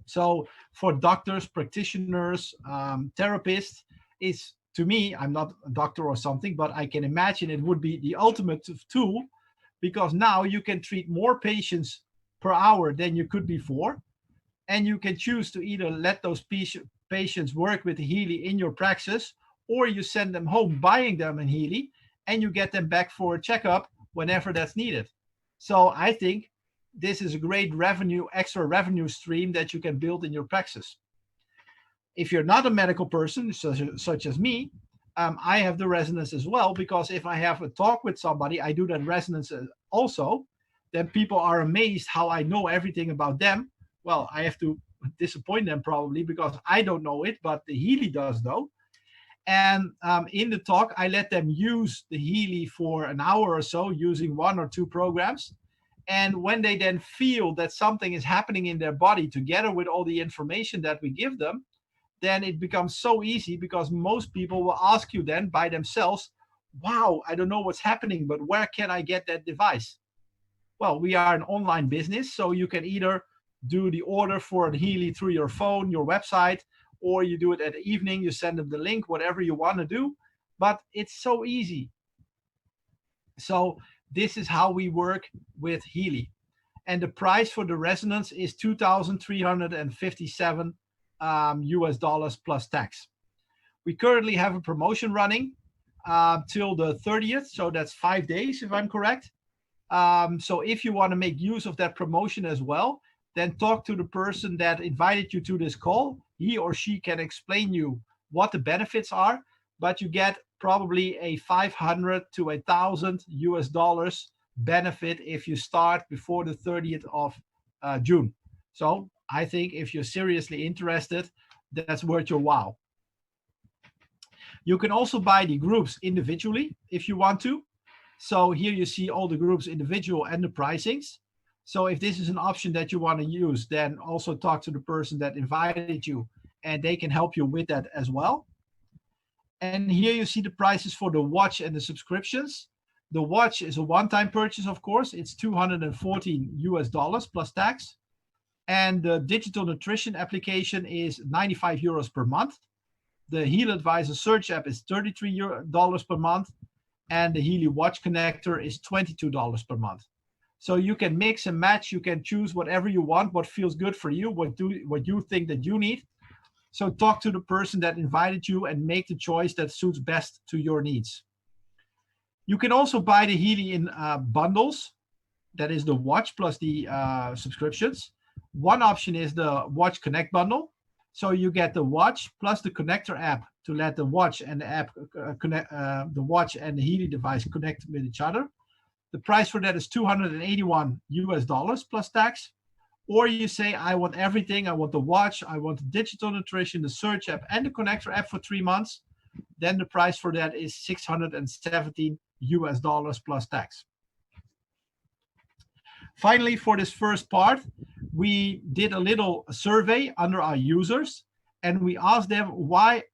So for doctors, practitioners, therapists, is, to me, I'm not a doctor or something, but I can imagine it would be the ultimate tool, because now you can treat more patients per hour than you could before. And you can choose to either let those patients work with Healy in your praxis, or you send them home buying them in Healy, and you get them back for a checkup whenever that's needed. So I think this is a great extra revenue stream that you can build in your praxis. If you're not a medical person, such as me, I have the resonance as well, because if I have a talk with somebody, I do that resonance also. Then people are amazed how I know everything about them. Well, I have to disappoint them probably, because I don't know it, but the Healy does know. And in the talk, I let them use the Healy for an hour or so using 1 or 2 programs. And when they then feel that something is happening in their body together with all the information that we give them, then it becomes so easy, because most people will ask you then by themselves, wow, I don't know what's happening, but where can I get that device? Well, we are an online business, so you can either do the order for a Healy through your phone, your website, or you do it at the evening, you send them the link, whatever you want to do. But it's so easy. So this is how we work with Healy. And the price for the resonance is $2,357 US dollars plus tax. We currently have a promotion running till the 30th, so that's 5 days if I'm correct. So if you want to make use of that promotion as well, then talk to the person that invited you to this call. He or she can explain you what the benefits are, but you get probably a 500 to 1,000 US dollars benefit if you start before the 30th of June. So I think if you're seriously interested, that's worth your while. You can also buy the groups individually if you want to. So here you see all the groups individual and the pricings. So if this is an option that you want to use, then also talk to the person that invited you, and they can help you with that as well. And here you see the prices for the watch and the subscriptions. The watch is a one-time purchase, of course. It's $214 US dollars plus tax. And the digital nutrition application is 95 euros per month. The Healy Advisor search app is $33 per month. And the Healy watch connector is $22 per month. So you can mix and match. You can choose whatever you want, what feels good for you, what you think that you need. So talk to the person that invited you and make the choice that suits best to your needs. You can also buy the Healy in bundles. That is the watch plus the subscriptions. One option is the Watch Connect bundle. So you get the watch plus the connector app to let the watch and the app connect, the watch and the Healy device connect with each other. The price for that is $281 US dollars plus tax. Or you say, I want everything. I want the watch, I want the digital nutrition, the search app, and the connector app for 3 months. Then the price for that is $617 US dollars plus tax. Finally, for this first part, we did a little survey under our users, and we asked them, what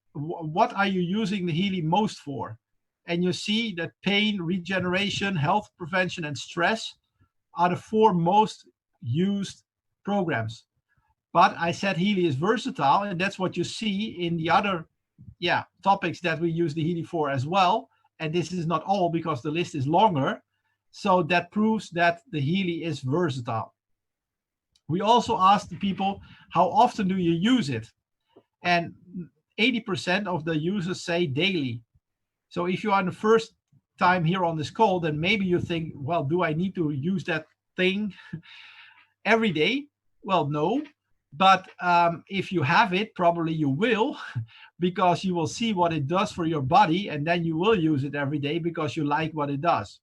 are you using the Healy most for? And you see that pain, regeneration, health prevention, and stress are the 4 most used programs. But I said Healy is versatile, and that's what you see in the other topics that we use the Healy for as well. And this is not all, because the list is longer. So that proves that the Healy is versatile. We also asked the people, how often do you use it? And 80% of the users say daily. So if you are the first time here on this call, then maybe you think, well, do I need to use that thing every day? Well, no. But if you have it, probably you will, because you will see what it does for your body, and then you will use it every day because you like what it does.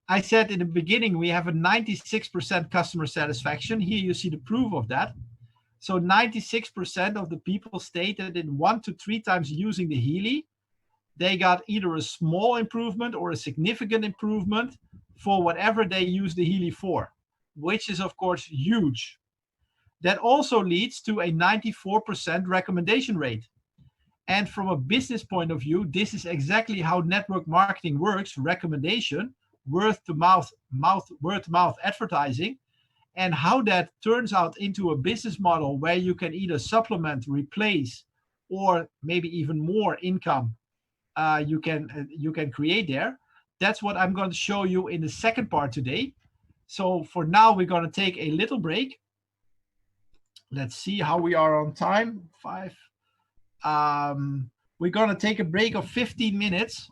I said in the beginning, we have a 96% customer satisfaction. Here you see the proof of that. So 96% of the people stated in 1 to 3 times using the Healy, they got either a small improvement or a significant improvement for whatever they use the Healy for, which is of course huge. That also leads to a 94% recommendation rate. And from a business point of view, this is exactly how network marketing works: recommendation, word to mouth advertising, and how that turns out into a business model where you can either supplement, replace, or maybe even more income you can create there. That's what I'm going to show you in the second part today. So for now, we're going to take a little break. Let's see how we are on time. 5. We're going to take a break of 15 minutes.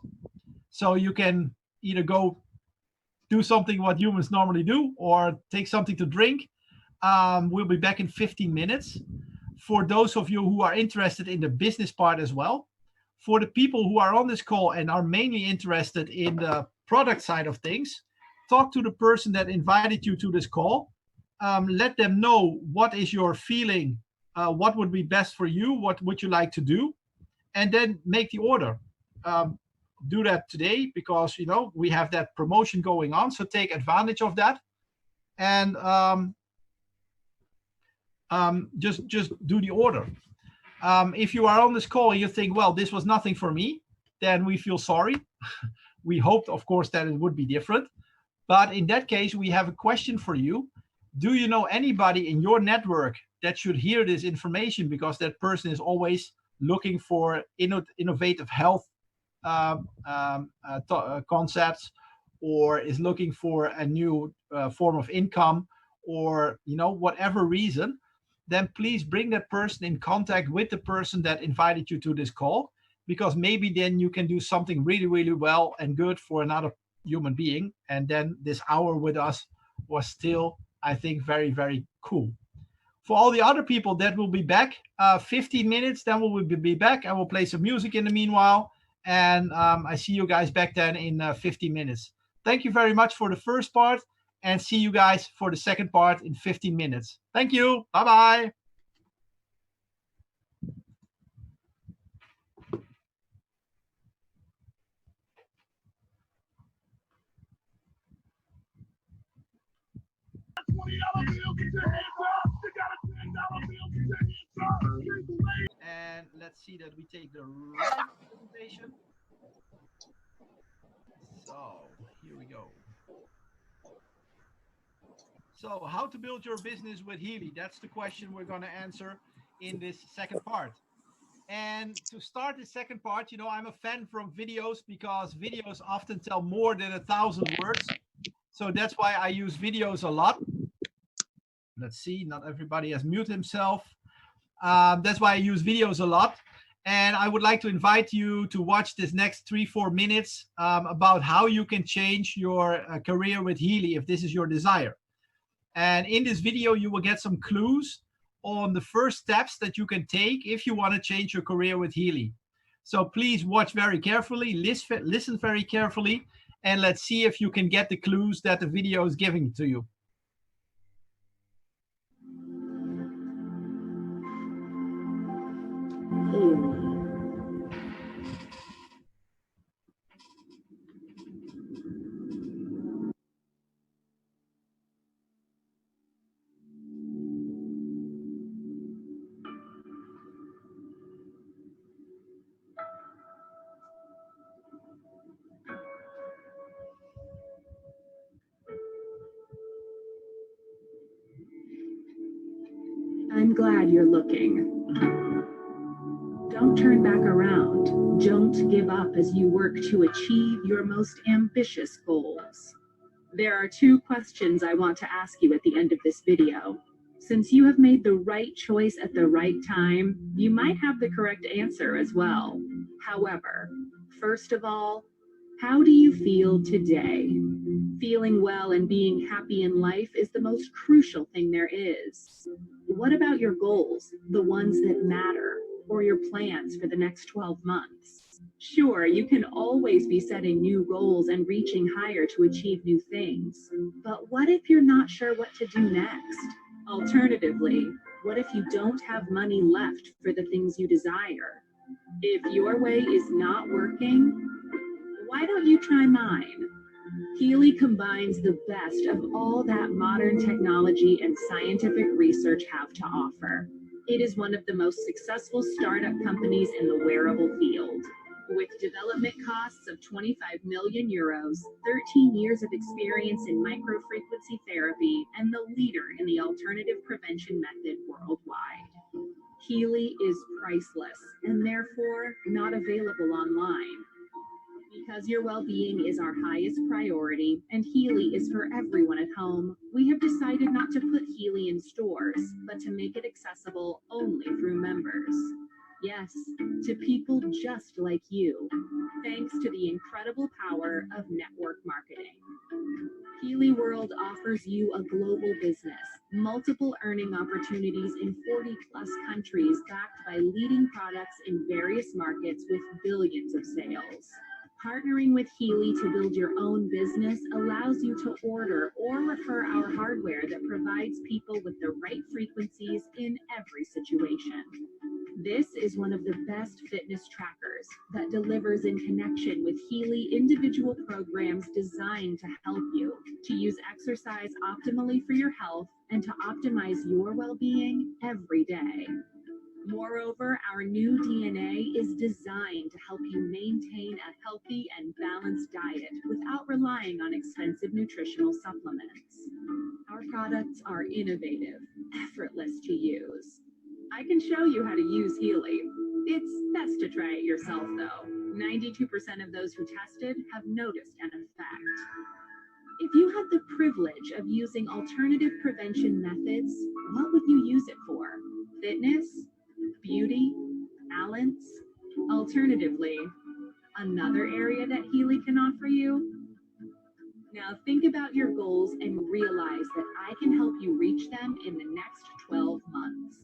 So you can either go do something what humans normally do or take something to drink. We'll be back in 15 minutes. For those of you who are interested in the business part as well, for the people who are on this call and are mainly interested in the product side of things, talk to the person that invited you to this call. Let them know what is your feeling, what would be best for you, what would you like to do, and then make the order. Do that today because we have that promotion going on, so take advantage of that, and just do the order. If you are on this call and you think, well, this was nothing for me, then we feel sorry. We hoped, of course, that it would be different. But in that case, we have a question for you. Do you know anybody in your network that should hear this information, because that person is always looking for innovative health concepts, or is looking for a new form of income, or whatever reason? Then please bring that person in contact with the person that invited you to this call, because maybe then you can do something really, really well and good for another human being. And then this hour with us was still, I think, very, very cool. For all the other people that will be back, 15 minutes, then we'll be back. I will play some music in the meanwhile. And I see you guys back then in 15 minutes. Thank you very much for the first part, and see you guys for the second part in 15 minutes. Thank you. Bye-bye. And let's see that we take the right presentation. So here we go. So how to build your business with Healy? That's the question we're going to answer in this second part. And to start the second part, I'm a fan from videos, because videos often tell more than 1,000 words. So that's why I use videos a lot. Let's see, not everybody has muted himself. That's why I use videos a lot. And I would like to invite you to watch this next 3-4 minutes about how you can change your career with Healy if this is your desire. And in this video, you will get some clues on the first steps that you can take if you want to change your career with Healy. So please watch very carefully, listen very carefully, and let's see if you can get the clues that the video is giving to you. I'm glad you're looking. Don't turn back around. Don't give up as you work to achieve your most ambitious goals. There are 2 questions I want to ask you at the end of this video. Since you have made the right choice at the right time, you might have the correct answer as well. However, first of all, how do you feel today? Feeling well and being happy in life is the most crucial thing there is. What about your goals, the ones that matter, or your plans for the next 12 months? Sure, you can always be setting new goals and reaching higher to achieve new things. But what if you're not sure what to do next? Alternatively, what if you don't have money left for the things you desire? If your way is not working, why don't you try mine? Healy combines the best of all that modern technology and scientific research have to offer. It is one of the most successful startup companies in the wearable field. With development costs of 25 million euros, 13 years of experience in microfrequency therapy, and the leader in the alternative prevention method worldwide. Healy is priceless and therefore not available online. Because your well-being is our highest priority and Healy is for everyone at home, we have decided not to put Healy in stores, but to make it accessible only through members. Yes, to people just like you, thanks to the incredible power of network marketing. Healy World offers you a global business, multiple earning opportunities in 40 plus countries backed by leading products in various markets with billions of sales. Partnering with Healy to build your own business allows you to order or refer our hardware that provides people with the right frequencies in every situation. This is one of the best fitness trackers that delivers in connection with Healy individual programs designed to help you to use exercise optimally for your health and to optimize your well-being every day. Moreover, our new DNA is designed to help you maintain a healthy and balanced diet without relying on expensive nutritional supplements. Our products are innovative, effortless to use. I can show you how to use Healy. It's best to try it yourself, though. 92% of those who tested have noticed an effect. If you had the privilege of using alternative prevention methods, what would you use it for? Fitness? Beauty? Balance? Alternatively, another area that Healy can offer you? Now think about your goals and realize that I can help you reach them in the next 12 months.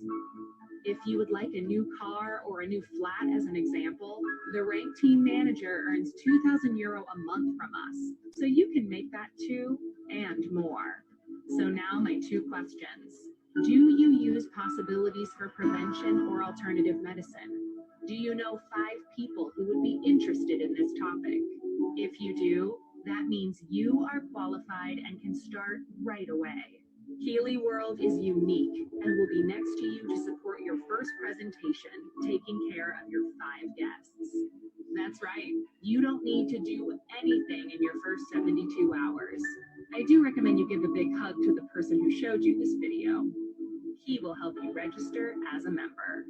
If you would like a new car or a new flat as an example, the rank team manager earns €2,000 a month from us, so you can make that too and more. So now my two questions. Do you use possibilities for prevention or alternative medicine? Do you know 5 people who would be interested in this topic? If you do, that means you are qualified and can start right away. Healy World is unique and will be next to you to support your first presentation, taking care of your 5 guests. That's right, you don't need to do anything in your first 72 hours. I do recommend you give a big hug to the person who showed you this video. He will help you register as a member.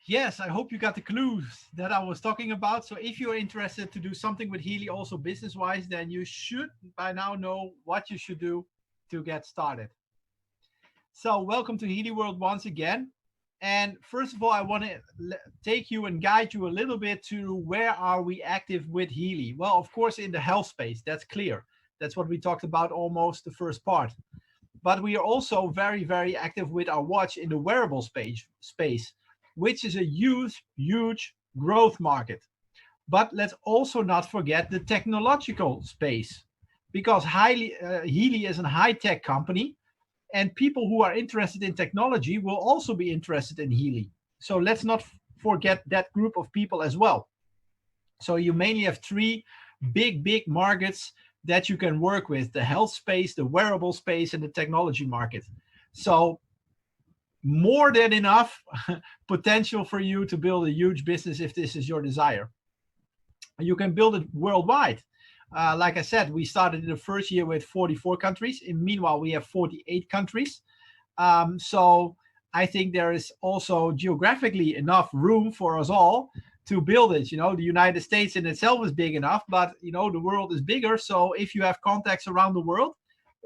Yes, I hope you got the clues that I was talking about. So if you're interested to do something with Healy also business-wise, then you should by now know what you should do to get started. So welcome to Healy World once again. And first of all, I want to take you and guide you a little bit to where are we active with Healy? Well, of course, in the health space, that's clear. That's what we talked about almost the first part. But we are also very, very active with our watch in the wearable space, which is a huge growth market. But let's also not forget the technological space, because Healy is a high-tech company, and people who are interested in technology will also be interested in Healy. So let's not forget that group of people as well. So you mainly have 3 big markets that you can work with: the health space, the wearable space, and the technology market. So more than enough potential for you to build a huge business if this is your desire. You can build it worldwide. Like I said, we started in the first year with 44 countries. And meanwhile, we have 48 countries. So I think there is also geographically enough room for us all to build it. You know, the United States in itself is big enough, but you know, the world is bigger. So if you have contacts around the world,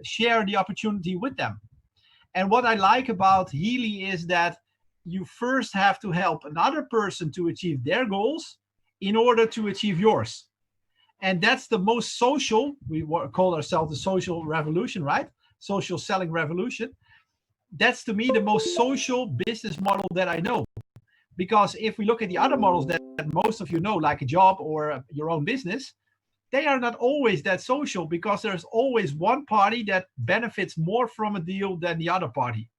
share the opportunity with them. And what I like about Healy is that you first have to help another person to achieve their goals in order to achieve yours. And that's the most social, we call ourselves the social revolution, right? Social selling revolution. That's to me the most social business model that I know. Because if we look at the other models that most of you know, like a job or your own business, they are not always that social, because there's always one party that benefits more from a deal than the other party.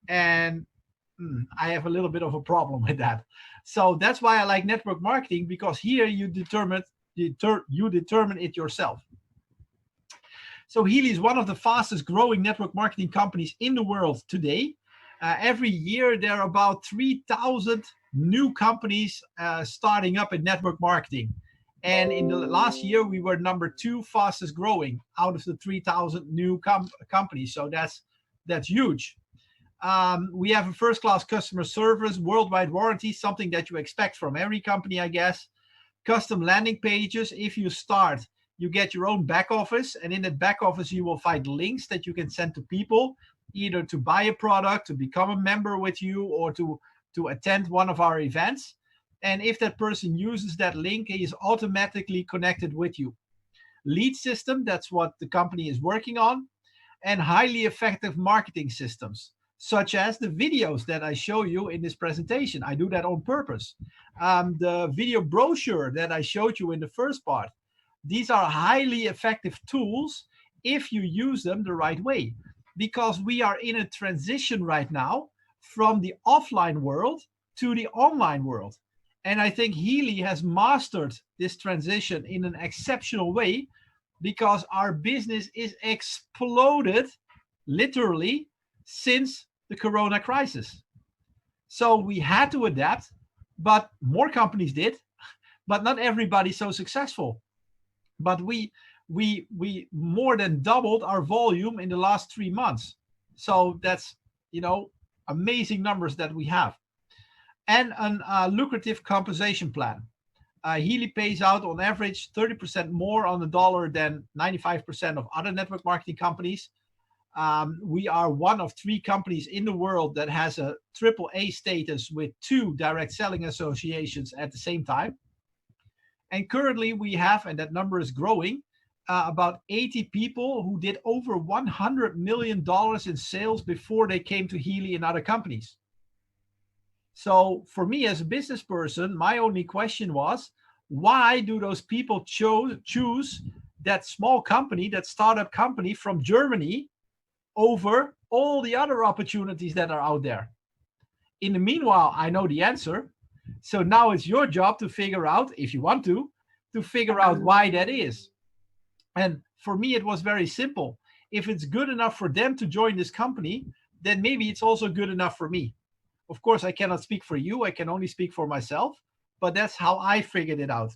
And I have a little bit of a problem with that. So that's why I like network marketing, because here you determine it yourself. So Healy is one of the fastest growing network marketing companies in the world today. Every year there are about 3,000 new companies starting up in network marketing. And in the last year, we were number 2 fastest growing out of the 3,000 new companies. So that's huge. We have a first-class customer service, worldwide warranty, something that you expect from every company, I guess. Custom landing pages. If you start, you get your own back office. And in that back office, you will find links that you can send to people, either to buy a product, to become a member with you, or to attend one of our events. And if that person uses that link, he is automatically connected with you. Lead system, that's what the company is working on. And highly effective marketing systems, such as the videos that I show you in this presentation. I do that on purpose. The video brochure that I showed you in the first part. These are highly effective tools if you use them the right way, because we are in a transition right now from the offline world to the online world. And I think Healy has mastered this transition in an exceptional way, because our business is exploded, literally, since the Corona crisis. So we had to adapt, but more companies did, but not everybody so successful. But we more than doubled our volume in the last 3 months. So that's, amazing numbers that we have. And a lucrative compensation plan. Healy pays out on average 30% more on the dollar than 95% of other network marketing companies. We are one of 3 companies in the world that has a AAA status with 2 direct selling associations at the same time. And currently we have, and that number is growing, about 80 people who did over $100 million in sales before they came to Healy and other companies. So for me as a business person, my only question was, why do those people choose that small company, that startup company from Germany, over all the other opportunities that are out there? In the meanwhile, I know the answer. So now it's your job to figure out, if you want to figure out why that is. And for me, it was very simple. If it's good enough for them to join this company, then maybe it's also good enough for me. Of course, I cannot speak for you. I can only speak for myself, but that's how I figured it out.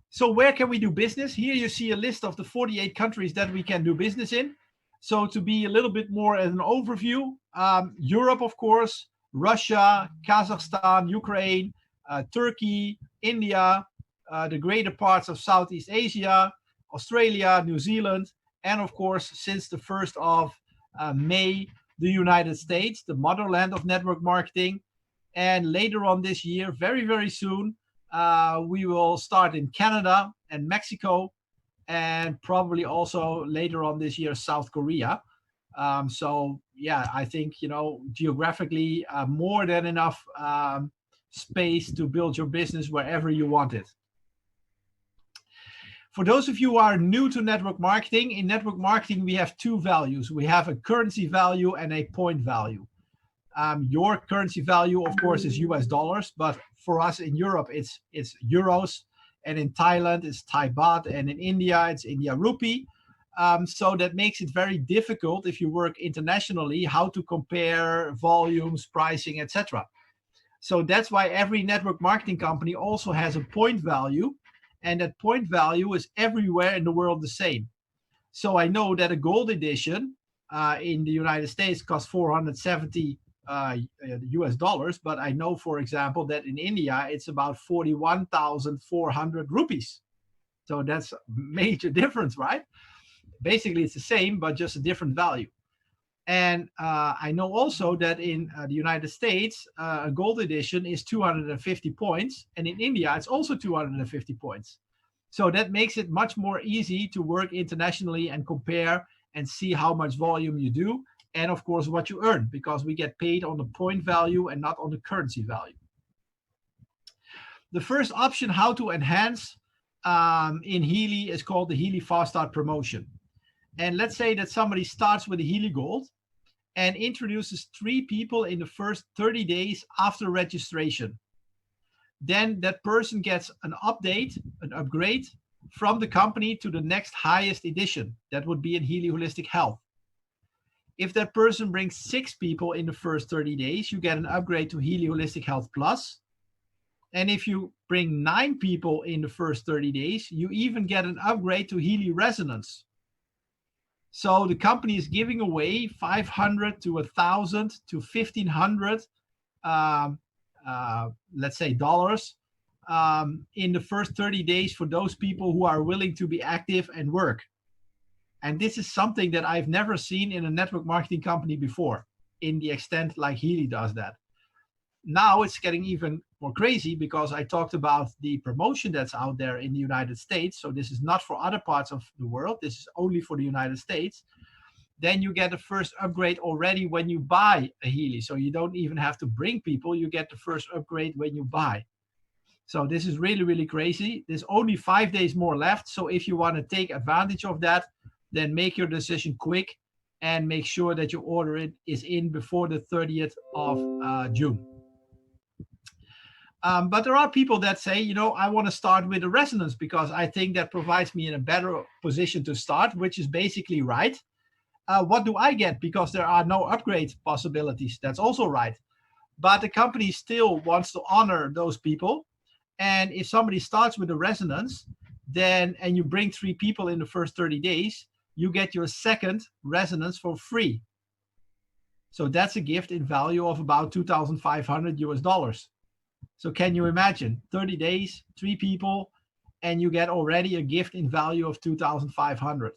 So where can we do business? Here you see a list of the 48 countries that we can do business in. So to be a little bit more as an overview, Europe, of course, Russia, Kazakhstan, Ukraine, Turkey, India, the greater parts of Southeast Asia, Australia, New Zealand, and of course, since the 1st of May, the United States, the motherland of network marketing. And later on this year, very, very soon, we will start in Canada and Mexico, and probably also later on this year, South Korea. So yeah, I think, geographically, more than enough space to build your business wherever you want it. For those of you who are new to network marketing, in network marketing, we have 2 values. We have a currency value and a point value. Your currency value, of course, is US dollars, but for us in Europe, it's euros, and in Thailand, it's Thai baht, and in India, it's India rupee. So that makes it very difficult if you work internationally, how to compare volumes, pricing, etc. So that's why every network marketing company also has a point value, and that point value is everywhere in the world the same. So I know that a gold edition in the United States costs 470 US dollars, but I know, for example, that in India, it's about 41,400 rupees. So that's a major difference, right? Basically, it's the same, but just a different value. And I know also that in the United States, a gold edition is 250 points. And in India, it's also 250 points. So that makes it much more easy to work internationally and compare and see how much volume you do. And of course, what you earn, because we get paid on the point value and not on the currency value. The first option, how to enhance in Healy, is called the Healy Fast Start promotion. And let's say that somebody starts with a Healy Gold and introduces 3 people in the first 30 days after registration. Then that person gets an update, an upgrade from the company to the next highest edition. That would be in Healy Holistic Health. If that person brings 6 people in the first 30 days, you get an upgrade to Healy Holistic Health Plus. And if you bring 9 people in the first 30 days, you even get an upgrade to Healy Resonance. So the company is giving away 500 to 1,000 to 1,500, let's say, dollars in the first 30 days for those people who are willing to be active and work. And this is something that I've never seen in a network marketing company before, in the extent like Healy does that. Now it's getting even more crazy because I talked about the promotion that's out there in the United States. So this is not for other parts of the world. This is only for the United States. Then you get the first upgrade already when you buy a Healy. So you don't even have to bring people. You get the first upgrade when you buy. So this is really, really crazy. There's only 5 days more left. So if you want to take advantage of that, then make your decision quick and make sure that your order is in before the 30th of June. But there are people that say, you know, I want to start with a resonance because I think that provides me in a better position to start, which is basically right. What do I get? Because there are no upgrade possibilities. That's also right. But the company still wants to honor those people. And if somebody starts with a resonance, then and you bring 3 people in the first 30 days, you get your second resonance for free. So that's a gift in value of about $2,500. So can you imagine 30 days, 3 people, and you get already a gift in value of 2,500.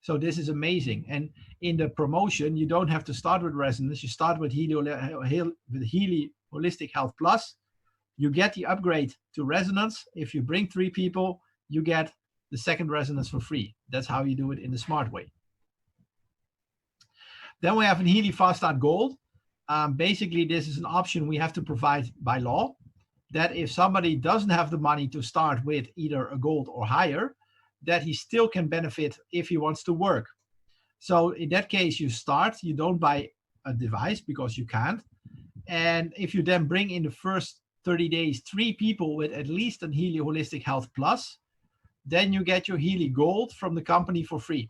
So this is amazing. And in the promotion, you don't have to start with resonance. You start with Healy Holistic Health Plus. You get the upgrade to resonance. If you bring 3 people, you get the second resonance for free. That's how you do it in the smart way. Then we have an Healy Fast Start Gold. Basically, this is an option we have to provide by law, that if somebody doesn't have the money to start with either a gold or higher, that he still can benefit if he wants to work. So in that case, you start, you don't buy a device because you can't. And if you then bring in the first 30 days 3 people with at least a Healy Holistic Health Plus, then you get your Healy Gold from the company for free.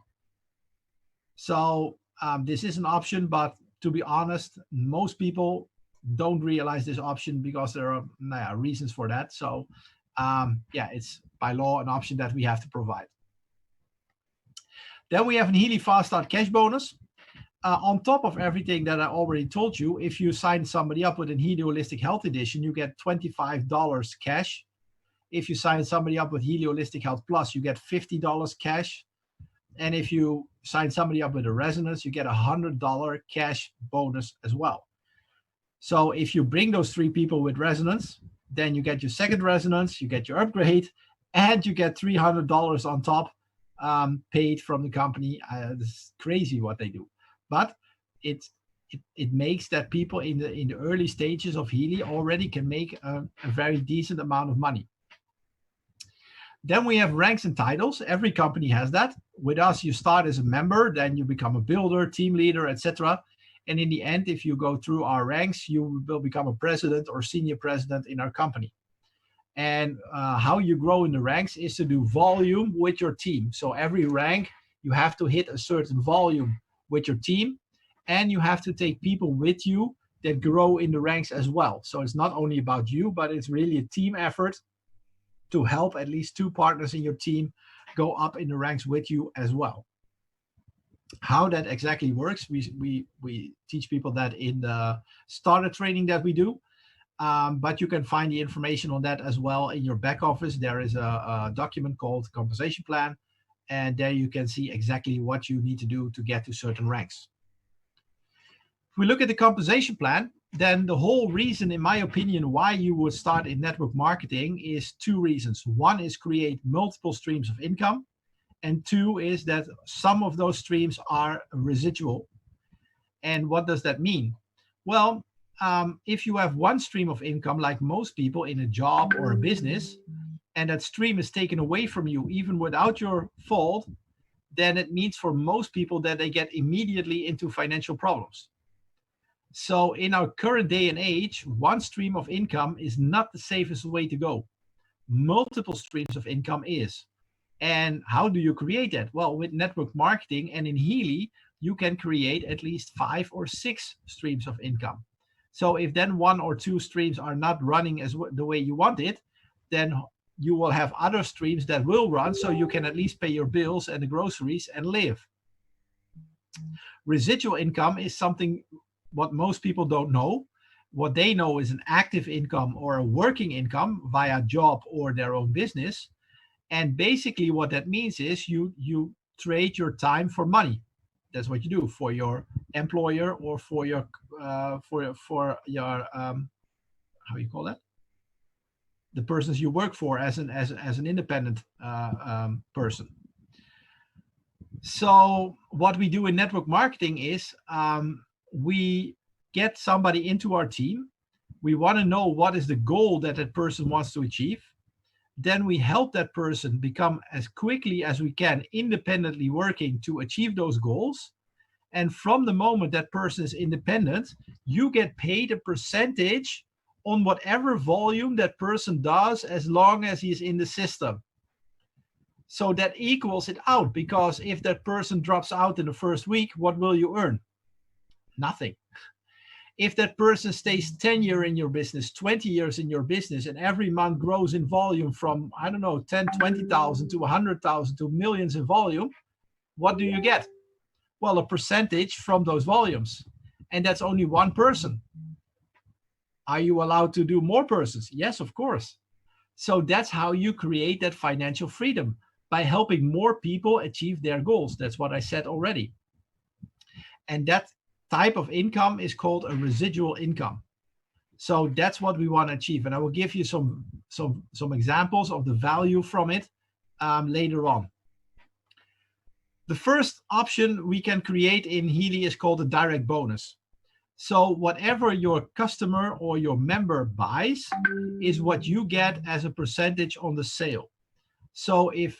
So this is an option, but to be honest, most people don't realize this option because there are reasons for that. So yeah, it's by law an option that we have to provide. Then we have an Healy Fast Start Cash Bonus. On top of everything that I already told you, if you sign somebody up with a Healy Holistic Health Edition, you get $25 cash. If you sign somebody up with Healy Holistic Health Plus, you get $50 cash. And if you sign somebody up with a resonance, you get $100 cash bonus as well. So if you bring those 3 people with resonance, then you get your second resonance, you get your upgrade, and you get $300 on top paid from the company. This is crazy what they do. But it makes that people in the early stages of Healy already can make a very decent amount of money. Then we have ranks and titles. Every company has that. With us, you start as a member, then you become a builder, team leader, etc. And in the end, if you go through our ranks, you will become a president or senior president in our company. And how you grow in the ranks is to do volume with your team. So every rank, you have to hit a certain volume with your team, and you have to take people with you that grow in the ranks as well. So it's not only about you, but it's really a team effort to help at least 2 partners in your team go up in the ranks with you as well. How that exactly works, we teach people that in the starter training that we do, but you can find the information on that as well in your back office. There is a document called compensation plan, And there you can see exactly what you need to do to get to certain ranks. If we look at the compensation plan, then the whole reason, in my opinion, why you would start in network marketing is two reasons. One is create multiple streams of income. And two is that some of those streams are residual. And what does that mean? Well, if you have one stream of income, like most people in a job or a business, and that stream is taken away from you, even without your fault, then it means for most people that they get immediately into financial problems. So in our current day and age, one stream of income is not the safest way to go. Multiple streams of income is. And how do you create that? Well, with network marketing and in Healy, you can create at least 5 or 6 streams of income. So if then 1 or 2 streams are not running as the way you want it, then you will have other streams that will run, so you can at least pay your bills and the groceries and live. Residual income is something what most people don't know. What they know is an active income or a working income via job or their own business. And basically what that means is you trade your time for money. That's what you do for your employer or for your how you call that? The persons you work for as an independent person. So what we do in network marketing is we get somebody into our team. We want to know what is the goal that that person wants to achieve. Then we help that person become as quickly as we can independently working to achieve those goals. And from the moment that person is independent, you get paid a percentage on whatever volume that person does as long as he's in the system. So that equals it out, because if that person drops out in the first week, what will you earn? Nothing. If that person stays 10 years in your business, 20 years in your business, and every month grows in volume from, I don't know, 10, 20,000 to 100,000 to millions in volume, what do you get? Well, a percentage from those volumes. And that's only one person. Are you allowed to do more persons? Yes, of course. So that's how you create that financial freedom, by helping more people achieve their goals. That's what I said already. And that type of income is called a residual income. So that's what we want to achieve. And I will give you some examples of the value from it later on. The first option we can create in Healy is called a direct bonus. So whatever your customer or your member buys is what you get as a percentage on the sale. So if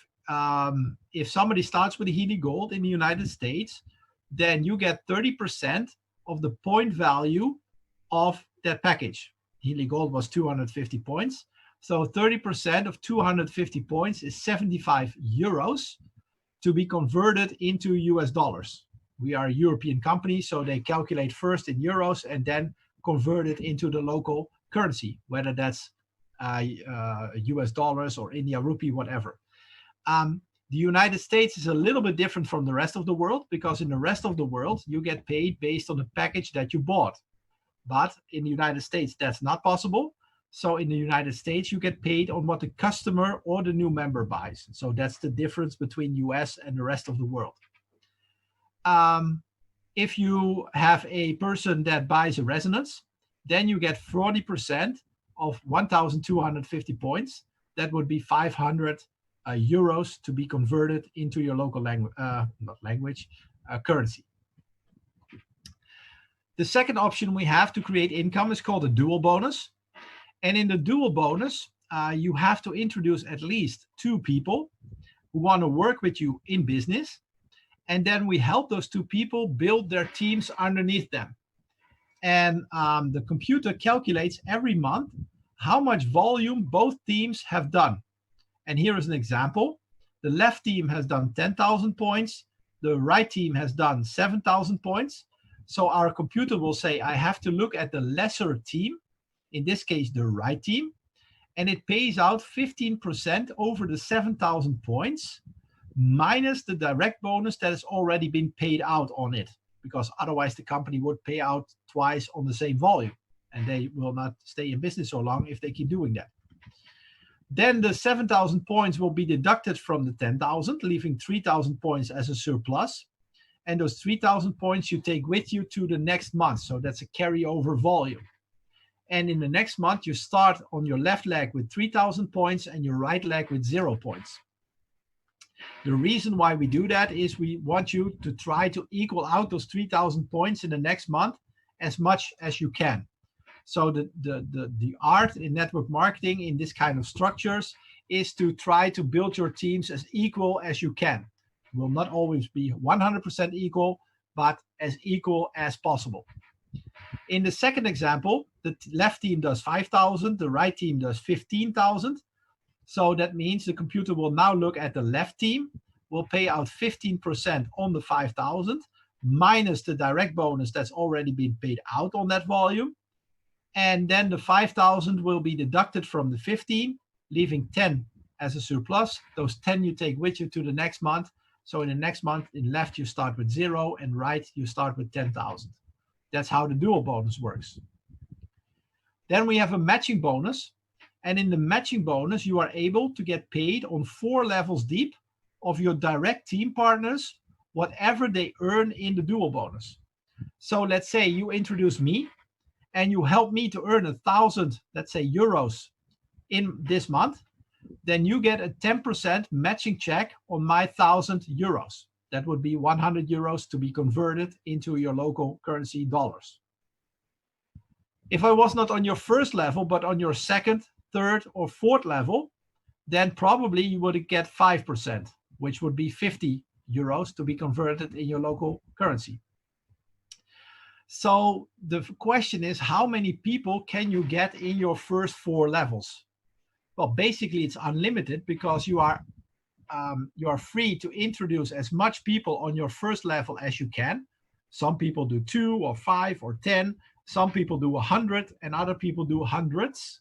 somebody starts with a Healy Gold in the United States, then you get 30% of the point value of that package. Healy Gold was 250 points. So 30% of 250 points is 75 euros to be converted into US dollars. We are a European company, so they calculate first in euros and then convert it into the local currency, whether that's US dollars or India rupee, whatever. The United States is a little bit different from the rest of the world, because in the rest of the world, you get paid based on the package that you bought. But in the United States, that's not possible. So in the United States, you get paid on what the customer or the new member buys. So that's the difference between US and the rest of the world. If you have a person that buys a resonance, then you get 40% of 1,250 points. That would be 500 euros to be converted into your local currency. The second option we have to create income is called a dual bonus. And in the dual bonus, you have to introduce at least 2 people who want to work with you in business. And then we help those 2 people build their teams underneath them. And the computer calculates every month how much volume both teams have done. And here is an example. The left team has done 10,000 points. The right team has done 7,000 points. So our computer will say, I have to look at the lesser team, in this case, the right team. And it pays out 15% over the 7,000 points, minus the direct bonus that has already been paid out on it, because otherwise the company would pay out twice on the same volume, and they will not stay in business so long if they keep doing that. Then the 7,000 points will be deducted from the 10,000, leaving 3,000 points as a surplus. And those 3,000 points you take with you to the next month. So that's a carryover volume. And in the next month, you start on your left leg with 3,000 points and your right leg with 0 points. The reason why we do that is we want you to try to equal out those 3,000 points in the next month as much as you can. So the art in network marketing in this kind of structures is to try to build your teams as equal as you can. It will not always be 100% equal, but as equal as possible. In the second example, the left team does 5,000, the right team does 15,000. So that means the computer will now look at the left team, will pay out 15% on the 5,000, minus the direct bonus that's already been paid out on that volume. And then the 5,000 will be deducted from the 15, leaving 10 as a surplus. Those 10 you take with you to the next month. So in the next month, in left, you start with 0, and right, you start with 10,000. That's how the dual bonus works. Then we have a matching bonus. And in the matching bonus, you are able to get paid on 4 levels deep of your direct team partners, whatever they earn in the dual bonus. So let's say you introduce me and you help me to earn 1,000, let's say, euros in this month, then you get a 10% matching check on my 1,000 euros. That would be 100 euros to be converted into your local currency dollars. If I was not on your first level, but on your second, third, or fourth level, then probably you would get 5%, which would be 50 euros to be converted in your local currency. So the question is, how many people can you get in your first 4 levels? Well, basically it's unlimited, because you are free to introduce as much people on your first level as you can. Some people do 2 or 5 or 10. Some people do 100 and other people do hundreds.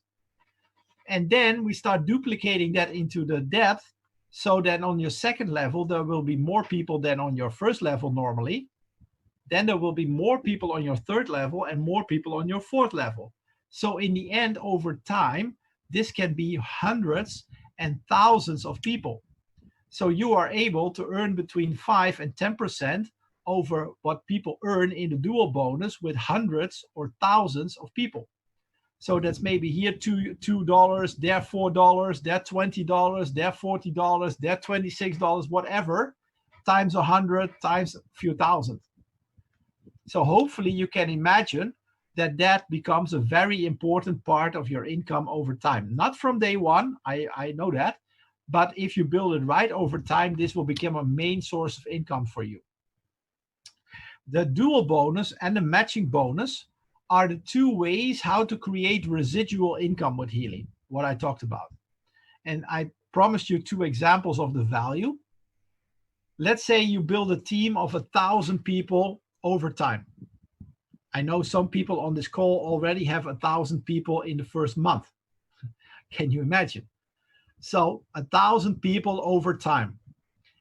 And then we start duplicating that into the depth, so that on your second level, there will be more people than on your first level normally. Then there will be more people on your third level and more people on your fourth level. So in the end, over time, this can be hundreds and thousands of people. So you are able to earn between 5 and 10% over what people earn in the dual bonus with hundreds or thousands of people. So that's maybe here $2, there $4, there $20, there $40, there $26, whatever, times 100, times a few thousand. So hopefully you can imagine that that becomes a very important part of your income over time. Not from day one, I know that, but if you build it right over time, this will become a main source of income for you. The dual bonus and the matching bonus are the 2 ways how to create residual income with Healy, what I talked about. And I promised you 2 examples of the value. Let's say you build a team of 1,000 people over time. I know some people on this call already have 1,000 people in the first month. Can you imagine? So 1,000 people over time.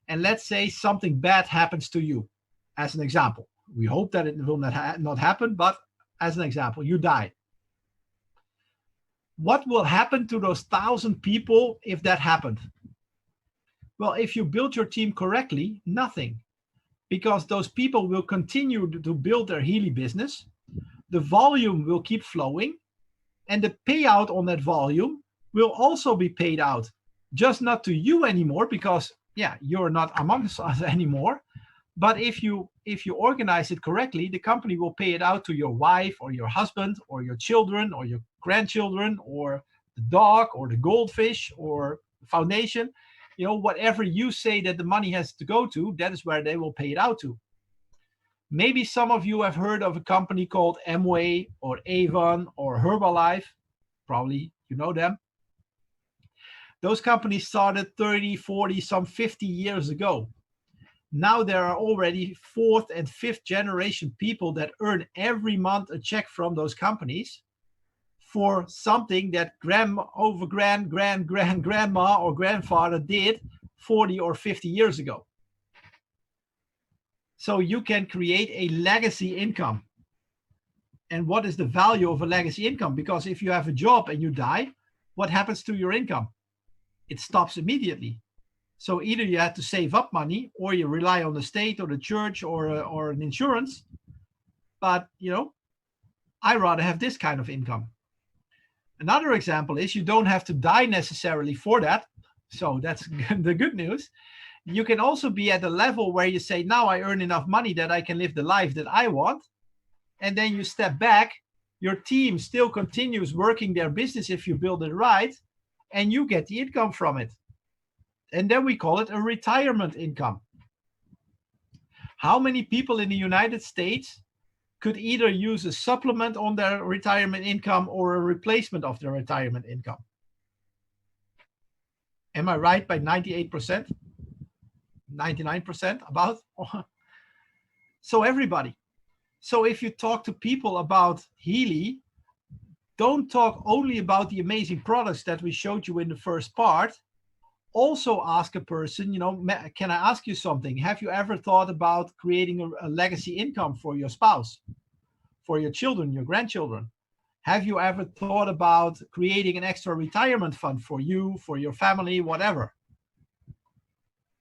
And let's say something bad happens to you, as an example. We hope that it will not happen, but as an example, you die. What will happen to those 1,000 people if that happened? Well, if you build your team correctly, nothing. Because those people will continue to build their Healy business. The volume will keep flowing. And the payout on that volume will also be paid out. Just not to you anymore, because, yeah, you're not amongst us anymore. But if you organize it correctly, the company will pay it out to your wife or your husband or your children or your grandchildren or the dog or the goldfish or the foundation. You know, whatever you say that the money has to go to, that is where they will pay it out to. Maybe some of you have heard of a company called Amway or Avon or Herbalife. Probably you know them. Those companies started 30, 40, some 50 years ago. Now there are already 4th and 5th generation people that earn every month a check from those companies for something that grandma or grandfather did 40 or 50 years ago. So you can create a legacy income. And what is the value of a legacy income? Because if you have a job and you die, what happens to your income? it stops immediately. So either you have to save up money, or you rely on the state or the church or an insurance. But, I rather have this kind of income. Another example is you don't have to die necessarily for that. So that's the good news. You can also be at a level where you say, now I earn enough money that I can live the life that I want. And then you step back, your team still continues working their business if you build it right, and you get the income from it. And then we call it a retirement income. How many people in the United States could either use a supplement on their retirement income or a replacement of their retirement income? Am I right by 98%? 99% about? So everybody. So if you talk to people about Healy, don't talk only about the amazing products that we showed you in the first part. Also ask a person, can I ask you something? Have you ever thought about creating a legacy income for your spouse, for your children, your grandchildren? Have you ever thought about creating an extra retirement fund for you, for your family, whatever?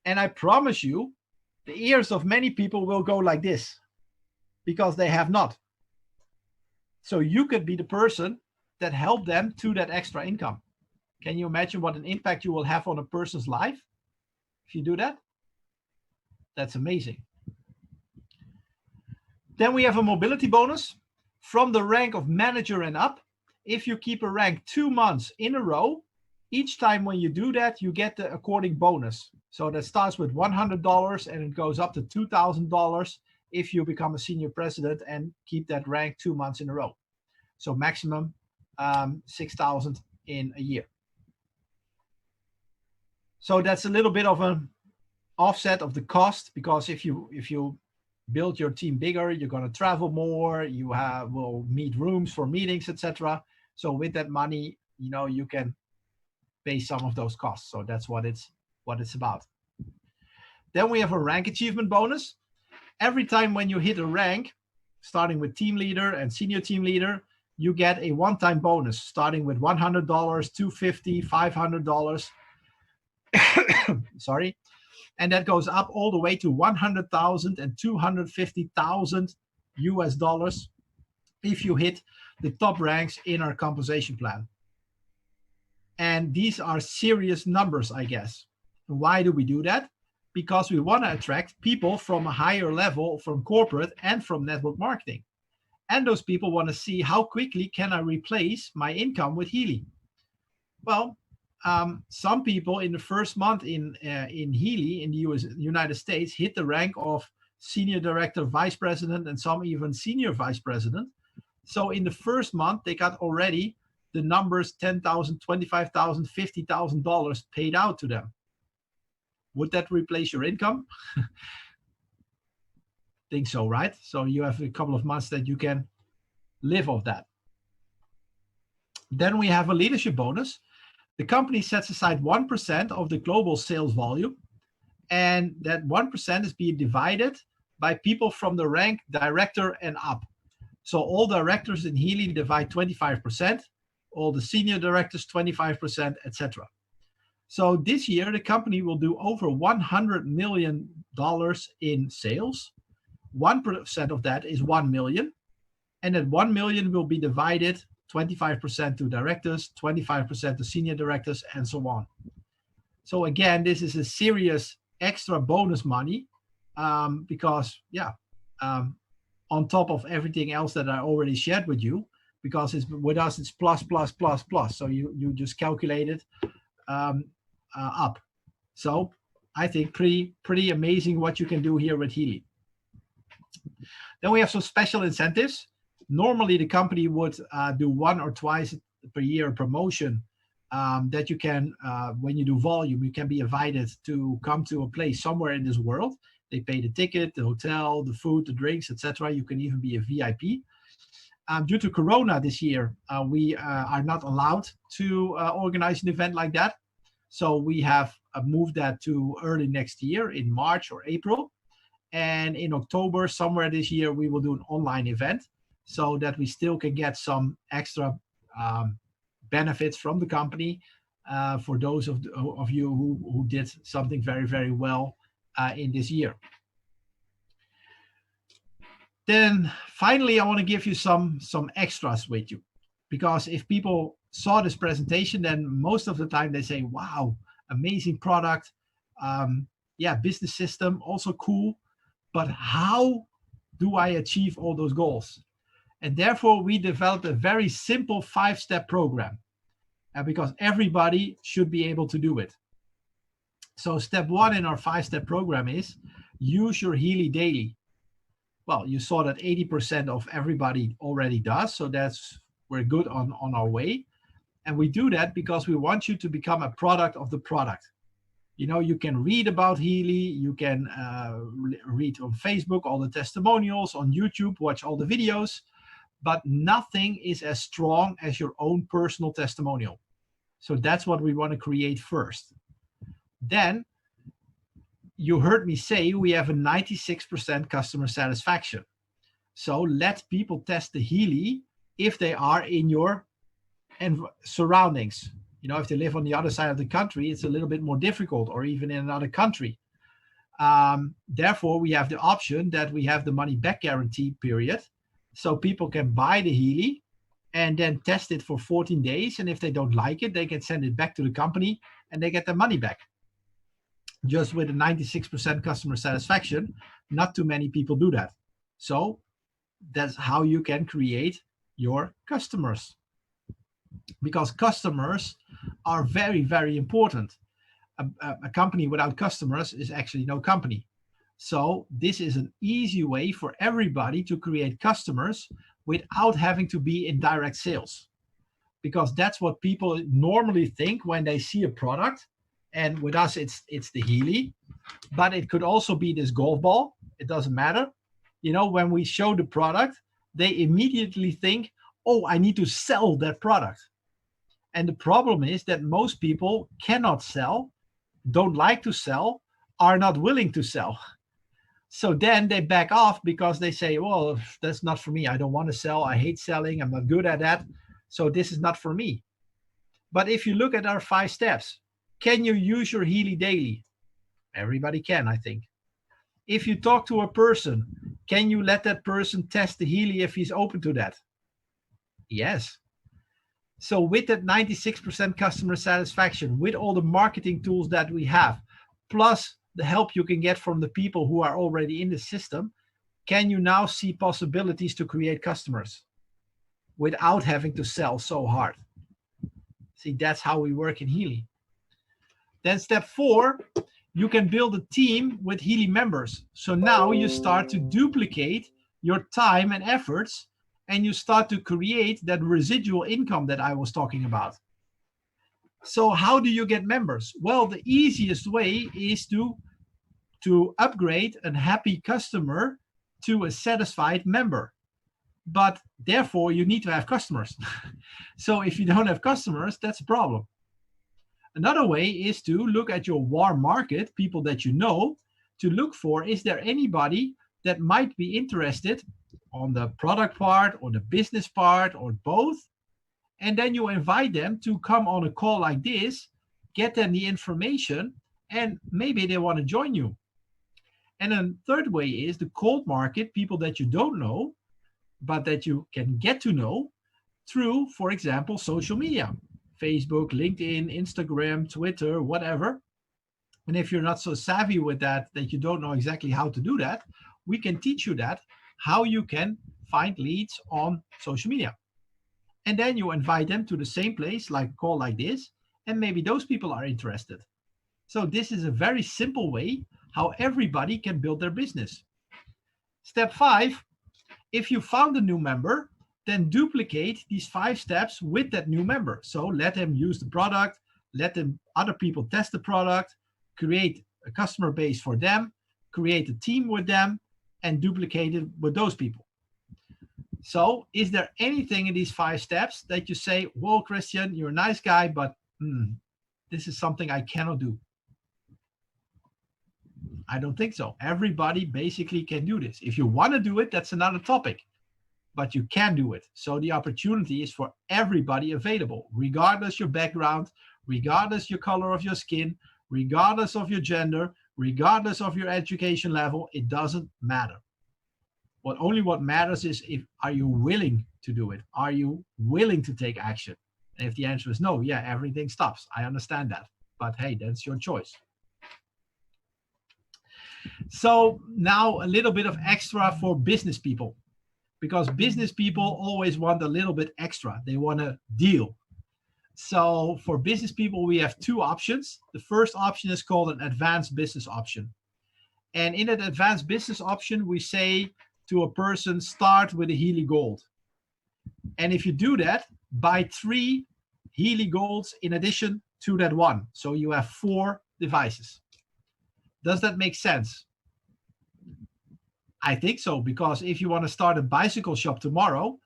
And I promise you, the ears of many people will go like this because they have not. So you could be the person that helped them to that extra income. Can you imagine what an impact you will have on a person's life if you do that? That's amazing. Then we have a mobility bonus from the rank of manager and up. If you keep a rank 2 months in a row, each time when you do that, you get the according bonus. So that starts with $100 and it goes up to $2,000 if you become a senior president and keep that rank 2 months in a row. So maximum 6,000 in a year. So that's a little bit of an offset of the cost, because if you build your team bigger, you're going to travel more, you will need rooms for meetings, etc. So with that money, you can pay some of those costs. So that's what it's about. Then we have a rank achievement bonus. Every time when you hit a rank, starting with team leader and senior team leader, you get a one-time bonus starting with $100, $250, $500. Sorry. And that goes up all the way to 100,000 and 250,000 US dollars if you hit the top ranks in our compensation plan. And these are serious numbers, I guess. Why do we do that? Because we want to attract people from a higher level from corporate and from network marketing. And those people want to see how quickly can I replace my income with Healy. Well, some people in the first month in Healy in the United States hit the rank of senior director, vice president, and some even senior vice president. So in the first month, they got already the numbers $10,000, $25,000, $50,000 paid out to them. Would that replace your income? Think so, right? So you have a couple of months that you can live off that. Then we have a leadership bonus. The company sets aside 1% of the global sales volume, and that 1% is being divided by people from the rank director and up. So all directors in Healy divide 25%, all the senior directors 25%, etc. So this year, the company will do over $100 million in sales. 1% of that is 1 million. And that 1 million will be divided 25% to directors, 25% to senior directors, and so on. So again, this is a serious extra bonus money because, on top of everything else that I already shared with you, because with us, it's plus, plus, plus, plus. So you just calculate it up. So I think pretty amazing what you can do here with Healy. Then we have some special incentives. Normally, the company would do 1 or twice per year promotion that you can, when you do volume, you can be invited to come to a place somewhere in this world. They pay the ticket, the hotel, the food, the drinks, etc. You can even be a VIP. Due to Corona this year, we are not allowed to organize an event like that. So we have moved that to early next year in March or April. And in October, somewhere this year, we will do an online event so that we still can get some extra benefits from the company for those of you who did something very, very well in this year. Then finally, I want to give you some extras with you, because if people saw this presentation, then most of the time they say, wow, amazing product. Yeah, business system, also cool. But how do I achieve all those goals? And therefore, we developed a very simple 5-step program, because everybody should be able to do it. So step 1 in our 5-step program is use your Healy daily. Well, you saw that 80% of everybody already does. So we're good on our way. And we do that because we want you to become a product of the product. You know, you can read about Healy, you can read on Facebook all the testimonials, on YouTube, watch all the videos, but nothing is as strong as your own personal testimonial. So that's what we want to create first. Then you heard me say we have a 96% customer satisfaction. So let people test the Healy if they are in your surroundings. You know, if they live on the other side of the country, it's a little bit more difficult, or even in another country. Therefore, we have the option that we have the money back guarantee period. So people can buy the Healy and then test it for 14 days. And if they don't like it, they can send it back to the company and they get their money back. Just with a 96% customer satisfaction, not too many people do that. So that's how you can create your customers. Because customers are very, very important. A company without customers is actually no company. So this is an easy way for everybody to create customers without having to be in direct sales. Because that's what people normally think when they see a product. And with us, it's the Healy, but it could also be this golf ball. It doesn't matter. You know, when we show the product, they immediately think, oh, I need to sell that product. And the problem is that most people cannot sell, don't like to sell, are not willing to sell. So then they back off because they say, well, that's not for me. I don't want to sell. I hate selling. I'm not good at that. So this is not for me. But if you look at our 5 steps, can you use your Healy daily? Everybody can, I think. If you talk to a person, can you let that person test the Healy if he's open to that? Yes. So with that 96% customer satisfaction, with all the marketing tools that we have, plus the help you can get from the people who are already in the system, can you now see possibilities to create customers without having to sell so hard? See, that's how we work in Healy. Then step 4, you can build a team with Healy members. So now you start to duplicate your time and efforts, and you start to create that residual income that I was talking about. So how do you get members? Well, the easiest way is to upgrade a happy customer to a satisfied member. But therefore, you need to have customers. So if you don't have customers, that's a problem. Another way is to look at your warm market, people that you know, to look for, is there anybody that might be interested on the product part or the business part or both? And then you invite them to come on a call like this, get them the information, and maybe they want to join you. And a third way is the cold market, people that you don't know, but that you can get to know through, for example, social media. Facebook, LinkedIn, Instagram, Twitter, whatever. And if you're not so savvy with that you don't know exactly how to do that, we can teach you that, how you can find leads on social media. And then you invite them to the same place, like a call like this, and maybe those people are interested. So this is a very simple way how everybody can build their business. Step 5, if you found a new member, then duplicate these 5 steps with that new member. So let them use the product, let them other people test the product, create a customer base for them, create a team with them, and duplicate it with those people. So is there anything in these 5 steps that you say, whoa, Chrisjan, you're a nice guy, but this is something I cannot do? I don't think so. Everybody basically can do this. If you want to do it, that's another topic. But you can do it. So the opportunity is for everybody available, regardless your background, regardless your color of your skin, regardless of your gender, regardless of your education level. It doesn't matter. What matters is, are you willing to do it? Are you willing to take action? And if the answer is no, yeah, everything stops. I understand that. But hey, that's your choice. So now a little bit of extra for business people, because business people always want a little bit extra. They want a deal. So for business people, we have two options. The first option is called an advanced business option. And in that advanced business option, we say to a person, start with a Healy Gold. And if you do that, buy 3 Healy Golds in addition to that one. So you have 4 devices. Does that make sense? I think so, because if you want to start a bicycle shop tomorrow,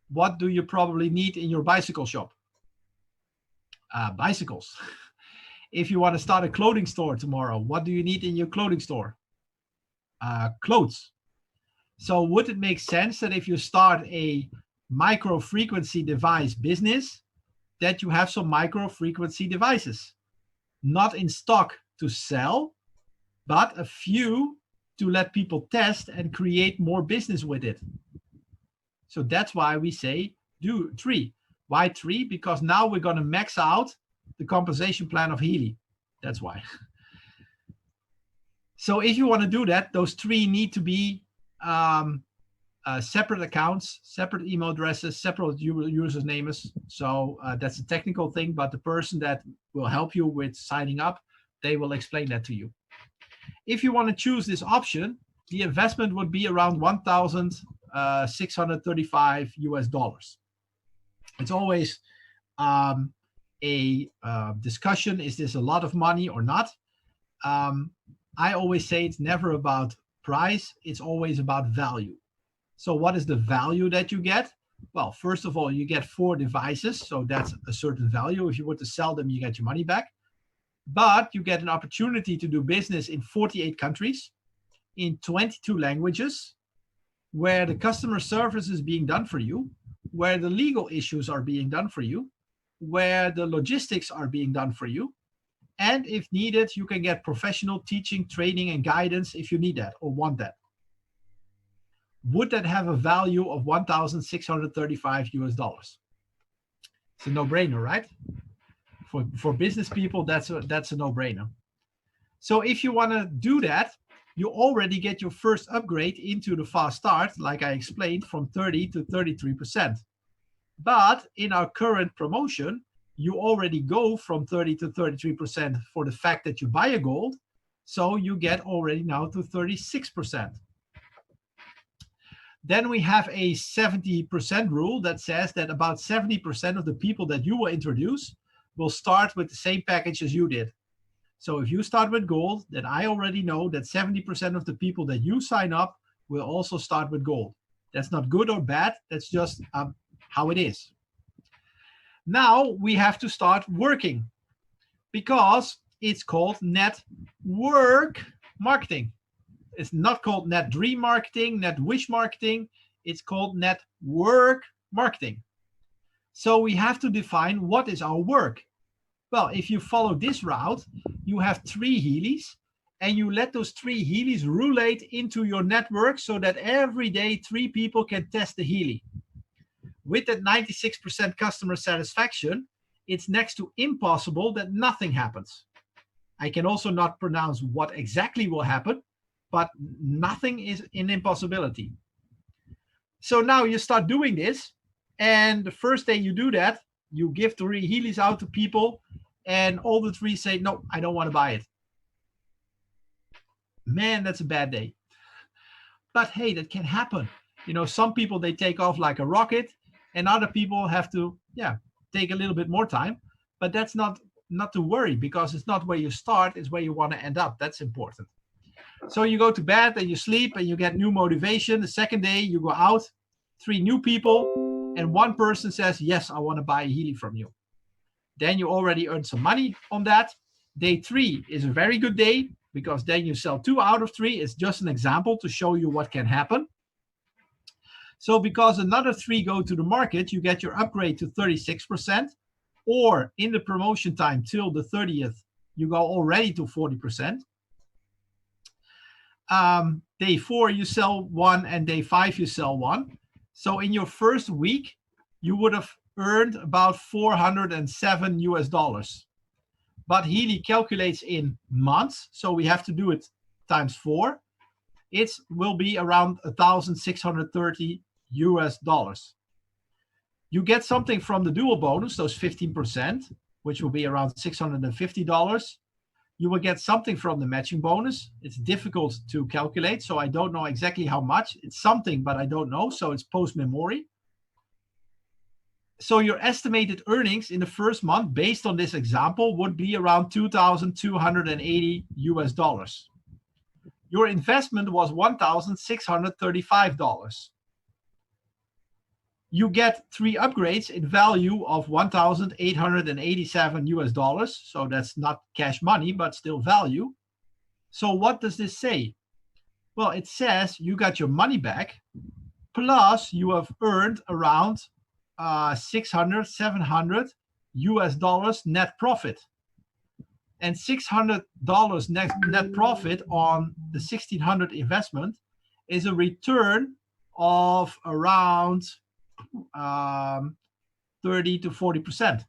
what do you probably need in your bicycle shop? Bicycles. If you want to start a clothing store tomorrow, what do you need in your clothing store? Clothes. So would it make sense that if you start a micro frequency device business, that you have some micro frequency devices, not in stock to sell, but a few to let people test and create more business with it? So that's why we say do 3. Why 3? Because now we're going to max out the compensation plan of Healy. That's why. So if you want to do that, those 3 need to be separate accounts, separate email addresses, separate usernames. So that's a technical thing, but the person that will help you with signing up, they will explain that to you. If you want to choose this option, the investment would be around $1,635 US. It's always a discussion. Is this a lot of money or not? I always say it's never about price. It's always about value. So what is the value that you get? Well, first of all, you get 4 devices. So that's a certain value. If you were to sell them, you get your money back. But you get an opportunity to do business in 48 countries, in 22 languages, where the customer service is being done for you, where the legal issues are being done for you, where the logistics are being done for you. And if needed, you can get professional teaching, training, and guidance if you need that or want that. Would that have a value of $1,635 US? It's a no-brainer, right? For business people, that's a no-brainer. So if you want to do that, you already get your first upgrade into the fast start, like I explained, from 30 to 33%. But in our current promotion, you already go from 30 to 33% for the fact that you buy a gold. So you get already now to 36%. Then we have a 70% rule that says that about 70% of the people that you will introduce will start with the same package as you did. So if you start with gold, then I already know that 70% of the people that you sign up will also start with gold. That's not good or bad. That's just how it is. Now we have to start working, because it's called network marketing. It's not called net dream marketing, net wish marketing. It's called network marketing. So we have to define what is our work. Well, if you follow this route, you have 3 Healys, and you let those 3 Healys roulette into your network so that every day 3 people can test the Healy. With that 96% customer satisfaction, it's next to impossible that nothing happens. I can also not pronounce what exactly will happen, but nothing is an impossibility. So now you start doing this, and the first day you do that, you give 3 Healys out to people, and all the 3 say, no, I don't want to buy it. Man, that's a bad day. But hey, that can happen. You know, some people, they take off like a rocket, and other people have to, take a little bit more time. But that's not to worry, because it's not where you start, it's where you want to end up. That's important. So you go to bed and you sleep and you get new motivation. The second day you go out, 3 new people, and 1 person says, yes, I want to buy a Healy from you. Then you already earned some money on that. Day 3 is a very good day, because then you sell 2 out of 3. It's just an example to show you what can happen. So because another 3 go to the market, you get your upgrade to 36%. or in the promotion time till the 30th, you go already to 40%. Day 4, you sell 1, and day 5, you sell 1. So in your first week, you would have earned about $407 US. But Healy calculates in months, so we have to do it times 4. It will be around $1,630 US. You get something from the dual bonus, those 15%, which will be around $650. You will get something from the matching bonus. It's difficult to calculate, so I don't know exactly how much. It's something, but I don't know, so it's post-memory. So your estimated earnings in the first month, based on this example, would be around $2,280 US. Your investment was $1,635. You get 3 upgrades in value of $1,887 US. So that's not cash money, but still value. So what does this say? Well, it says you got your money back, plus you have earned around $600, $700 US net profit. And $600 net profit on the 1,600 investment is a return of around 30 to 40%.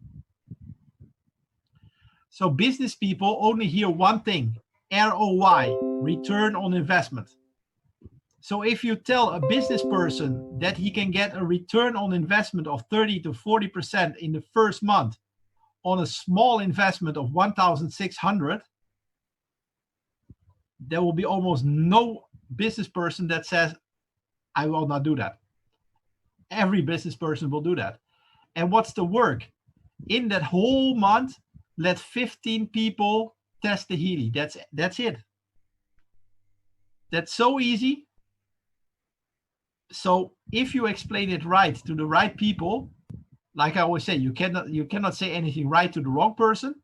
So business people only hear one thing, ROI, return on investment. So if you tell a business person that he can get a return on investment of 30 to 40% in the first month on a small investment of 1,600, there will be almost no business person that says, I will not do that. Every business person will do that. And what's the work? In that whole month, let 15 people test the Healy. That's it. That's so easy. So if you explain it right to the right people, like I always say, you cannot say anything right to the wrong person,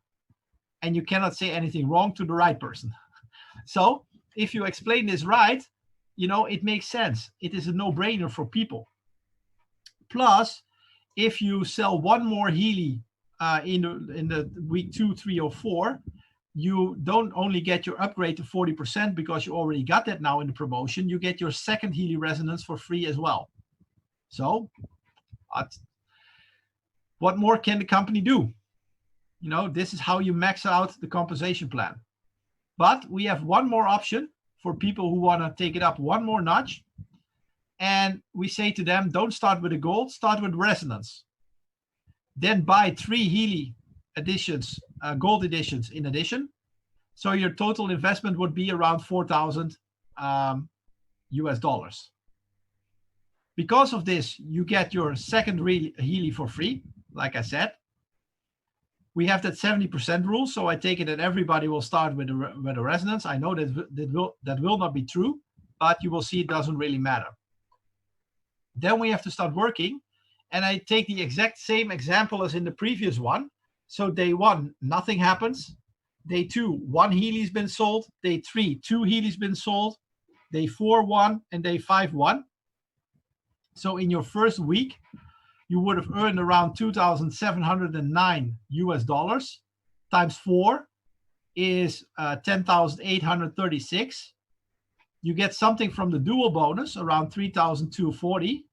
and you cannot say anything wrong to the right person. So if you explain this right, it makes sense. It is a no-brainer for people. Plus, if you sell one more Healy in the week 2, 3, or 4, you don't only get your upgrade to 40% because you already got that now in the promotion. You get your second Healy resonance for free as well. So, what more can the company do? This is how you max out the compensation plan. But we have one more option for people who want to take it up one more notch. And we say to them, don't start with the gold, start with resonance. Then buy 3 Healy editions, gold editions in addition. So your total investment would be around $4,000 US. Because of this, you get your second Healy for free, like I said. We have that 70% rule, so I take it that everybody will start with a resonance. I know that will not be true, but you will see it doesn't really matter. Then we have to start working, and I take the exact same example as in the previous one. So day 1, nothing happens. Day 2, 1 Healy's been sold. Day 3, 2 Healy's been sold. Day 4, 1, and day 5, 1. So in your first week, you would have earned around $2,709 US. Times 4 is 10,836. You get something from the dual bonus, around 3,240.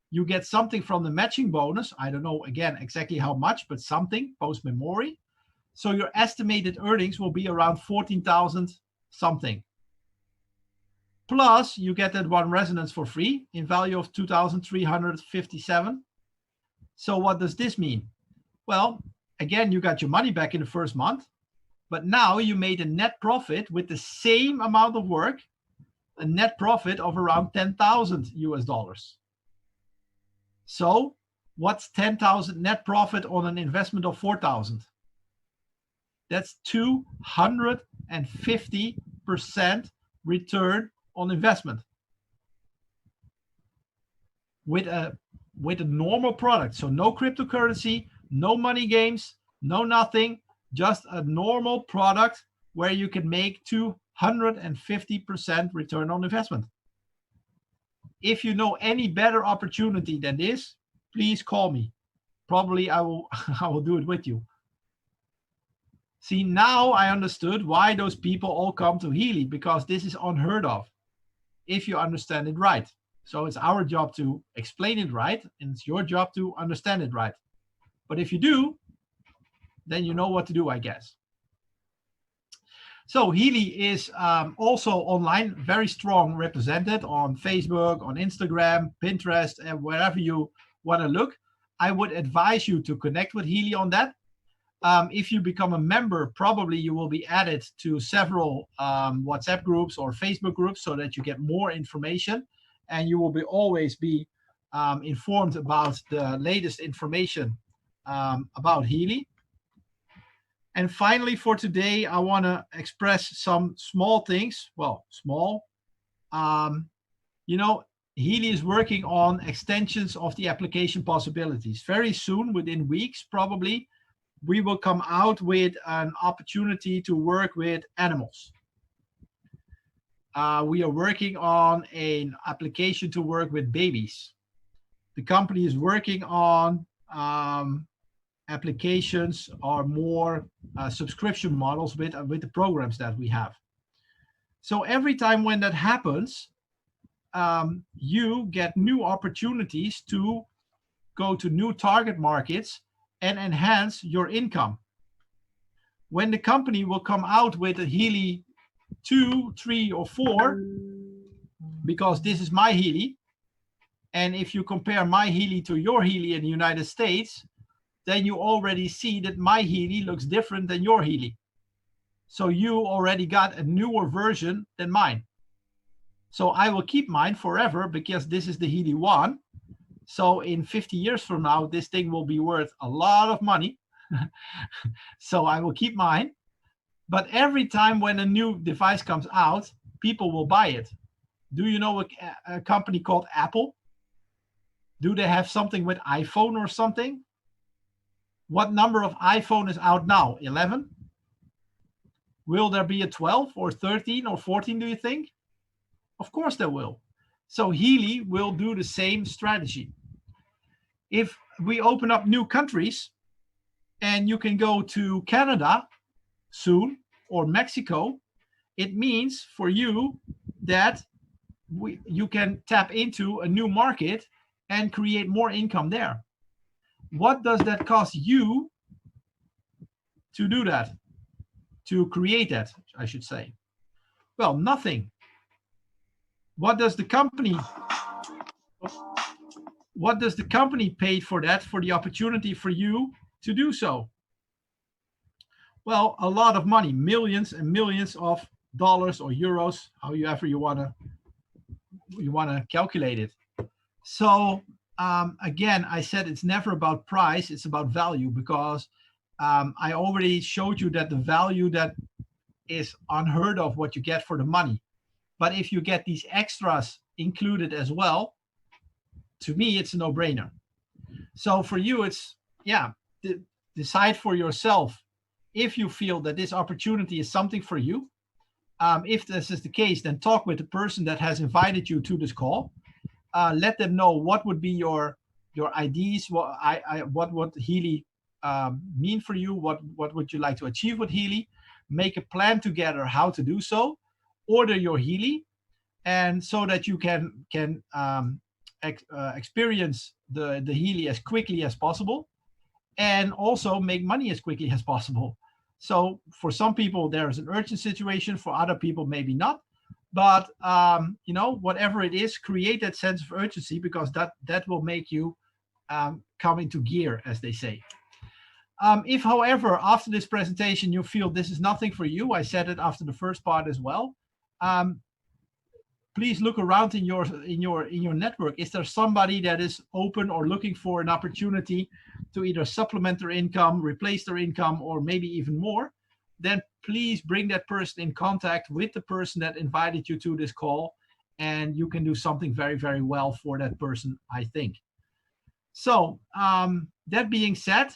You get something from the matching bonus. I don't know, again, exactly how much, but something, post-memory. So your estimated earnings will be around 14,000 something. Plus, you get that one resonance for free in value of 2,357. So what does this mean? Well, again, you got your money back in the first month, but now you made a net profit with the same amount of work, a net profit of around 10,000 US. So what's 10,000 net profit on an investment of 4,000? That's 250% return on investment with a normal product. So no cryptocurrency, no money games, no nothing, just a normal product where you can make 250% return on investment. If you know any better opportunity than this, please call me. probably I will I will do it with you. See, now I understood why those people all come to Healy, because this is unheard of if you understand it right. So it's our job to explain it right, and it's your job to understand it right. But if you do, then you know what to do, I guess. So Healy is also online, very strong represented on Facebook, on Instagram, Pinterest, and wherever you want to look. I would advise you to connect with Healy on that. If you become a member, probably you will be added to several WhatsApp groups or Facebook groups so that you get more information, and you will always be informed about the latest information about Healy. And finally, for today, I want to express some small things. Well, small. You know, Healy is working on extensions of the application possibilities. Very soon, within weeks, probably, we will come out with an opportunity to work with animals. We are working on an application to work with babies. The company is working on applications or more subscription models with the programs that we have. So every time when that happens, you get new opportunities to go to new target markets and enhance your income. When the company will come out with a Healy 2, 3, or 4, because this is my Healy, and if you compare my Healy to your Healy in the United States, then you already see that my Healy looks different than your Healy. So you already got a newer version than mine. So I will keep mine forever because this is the Healy 1. So in 50 years from now, this thing will be worth a lot of money. So I will keep mine. But every time when a new device comes out, people will buy it. Do you know a company called Apple? Do they have something with iPhone or something? What number of iPhone is out now? 11? Will there be a 12 or 13 or 14, do you think? Of course there will. So Healy will do the same strategy. If we open up new countries and you can go to Canada soon or Mexico, it means for you that you can tap into a new market and create more income there. What does that cost you to do that? To create that, I should say. Well, nothing. What does the company pay for that, for the opportunity for you to do so? Well, a lot of money, millions and millions of dollars or euros, however you want to calculate it. So again, I said it's never about price, it's about value, because I already showed you that the value that is unheard of what you get for the money. But if you get these extras included as well, to me, it's a no-brainer. So for you, it's, decide for yourself if you feel that this opportunity is something for you. If this is the case, then talk with the person that has invited you to this call. Let them know what would be your ideas, what would Healy mean for you, what would you like to achieve with Healy. Make a plan together how to do so. Order your Healy, and so that you can experience the Healy as quickly as possible, and also make money as quickly as possible. So for some people there's an urgent situation, for other people maybe not. But whatever it is, create that sense of urgency, because that will make you come into gear, as they say. If, however, after this presentation you feel this is nothing for you, I said it after the first part as well, please look around in your network. Is there somebody that is open or looking for an opportunity to either supplement their income, replace their income, or maybe even more? Then please bring that person in contact with the person that invited you to this call, and you can do something very, very well for that person, I think. So that being said,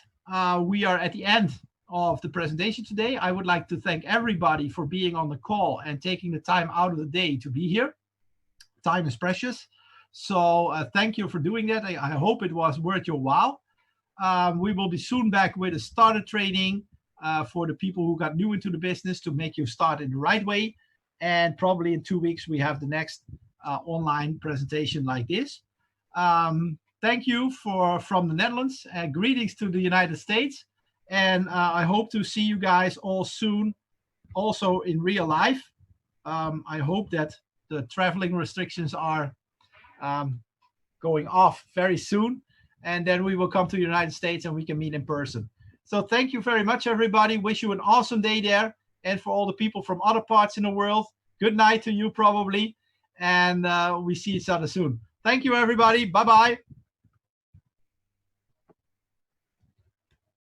we are at the end of the presentation today. I would like to thank everybody for being on the call and taking the time out of the day to be here. Time is precious. So thank you for doing that. I hope it was worth your while. We will be soon back with a starter training for the people who got new into the business to make you start in the right way. And probably in 2 weeks, we have the next online presentation like this. Thank you from the Netherlands. Greetings to the United States. And I hope to see you guys all soon, also in real life. I hope that the traveling restrictions are going off very soon. And then we will come to the United States and we can meet in person. So thank you very much, everybody. Wish you an awesome day there. And for all the people from other parts in the world, good night to you probably. And we see each other soon. Thank you, everybody. Bye-bye.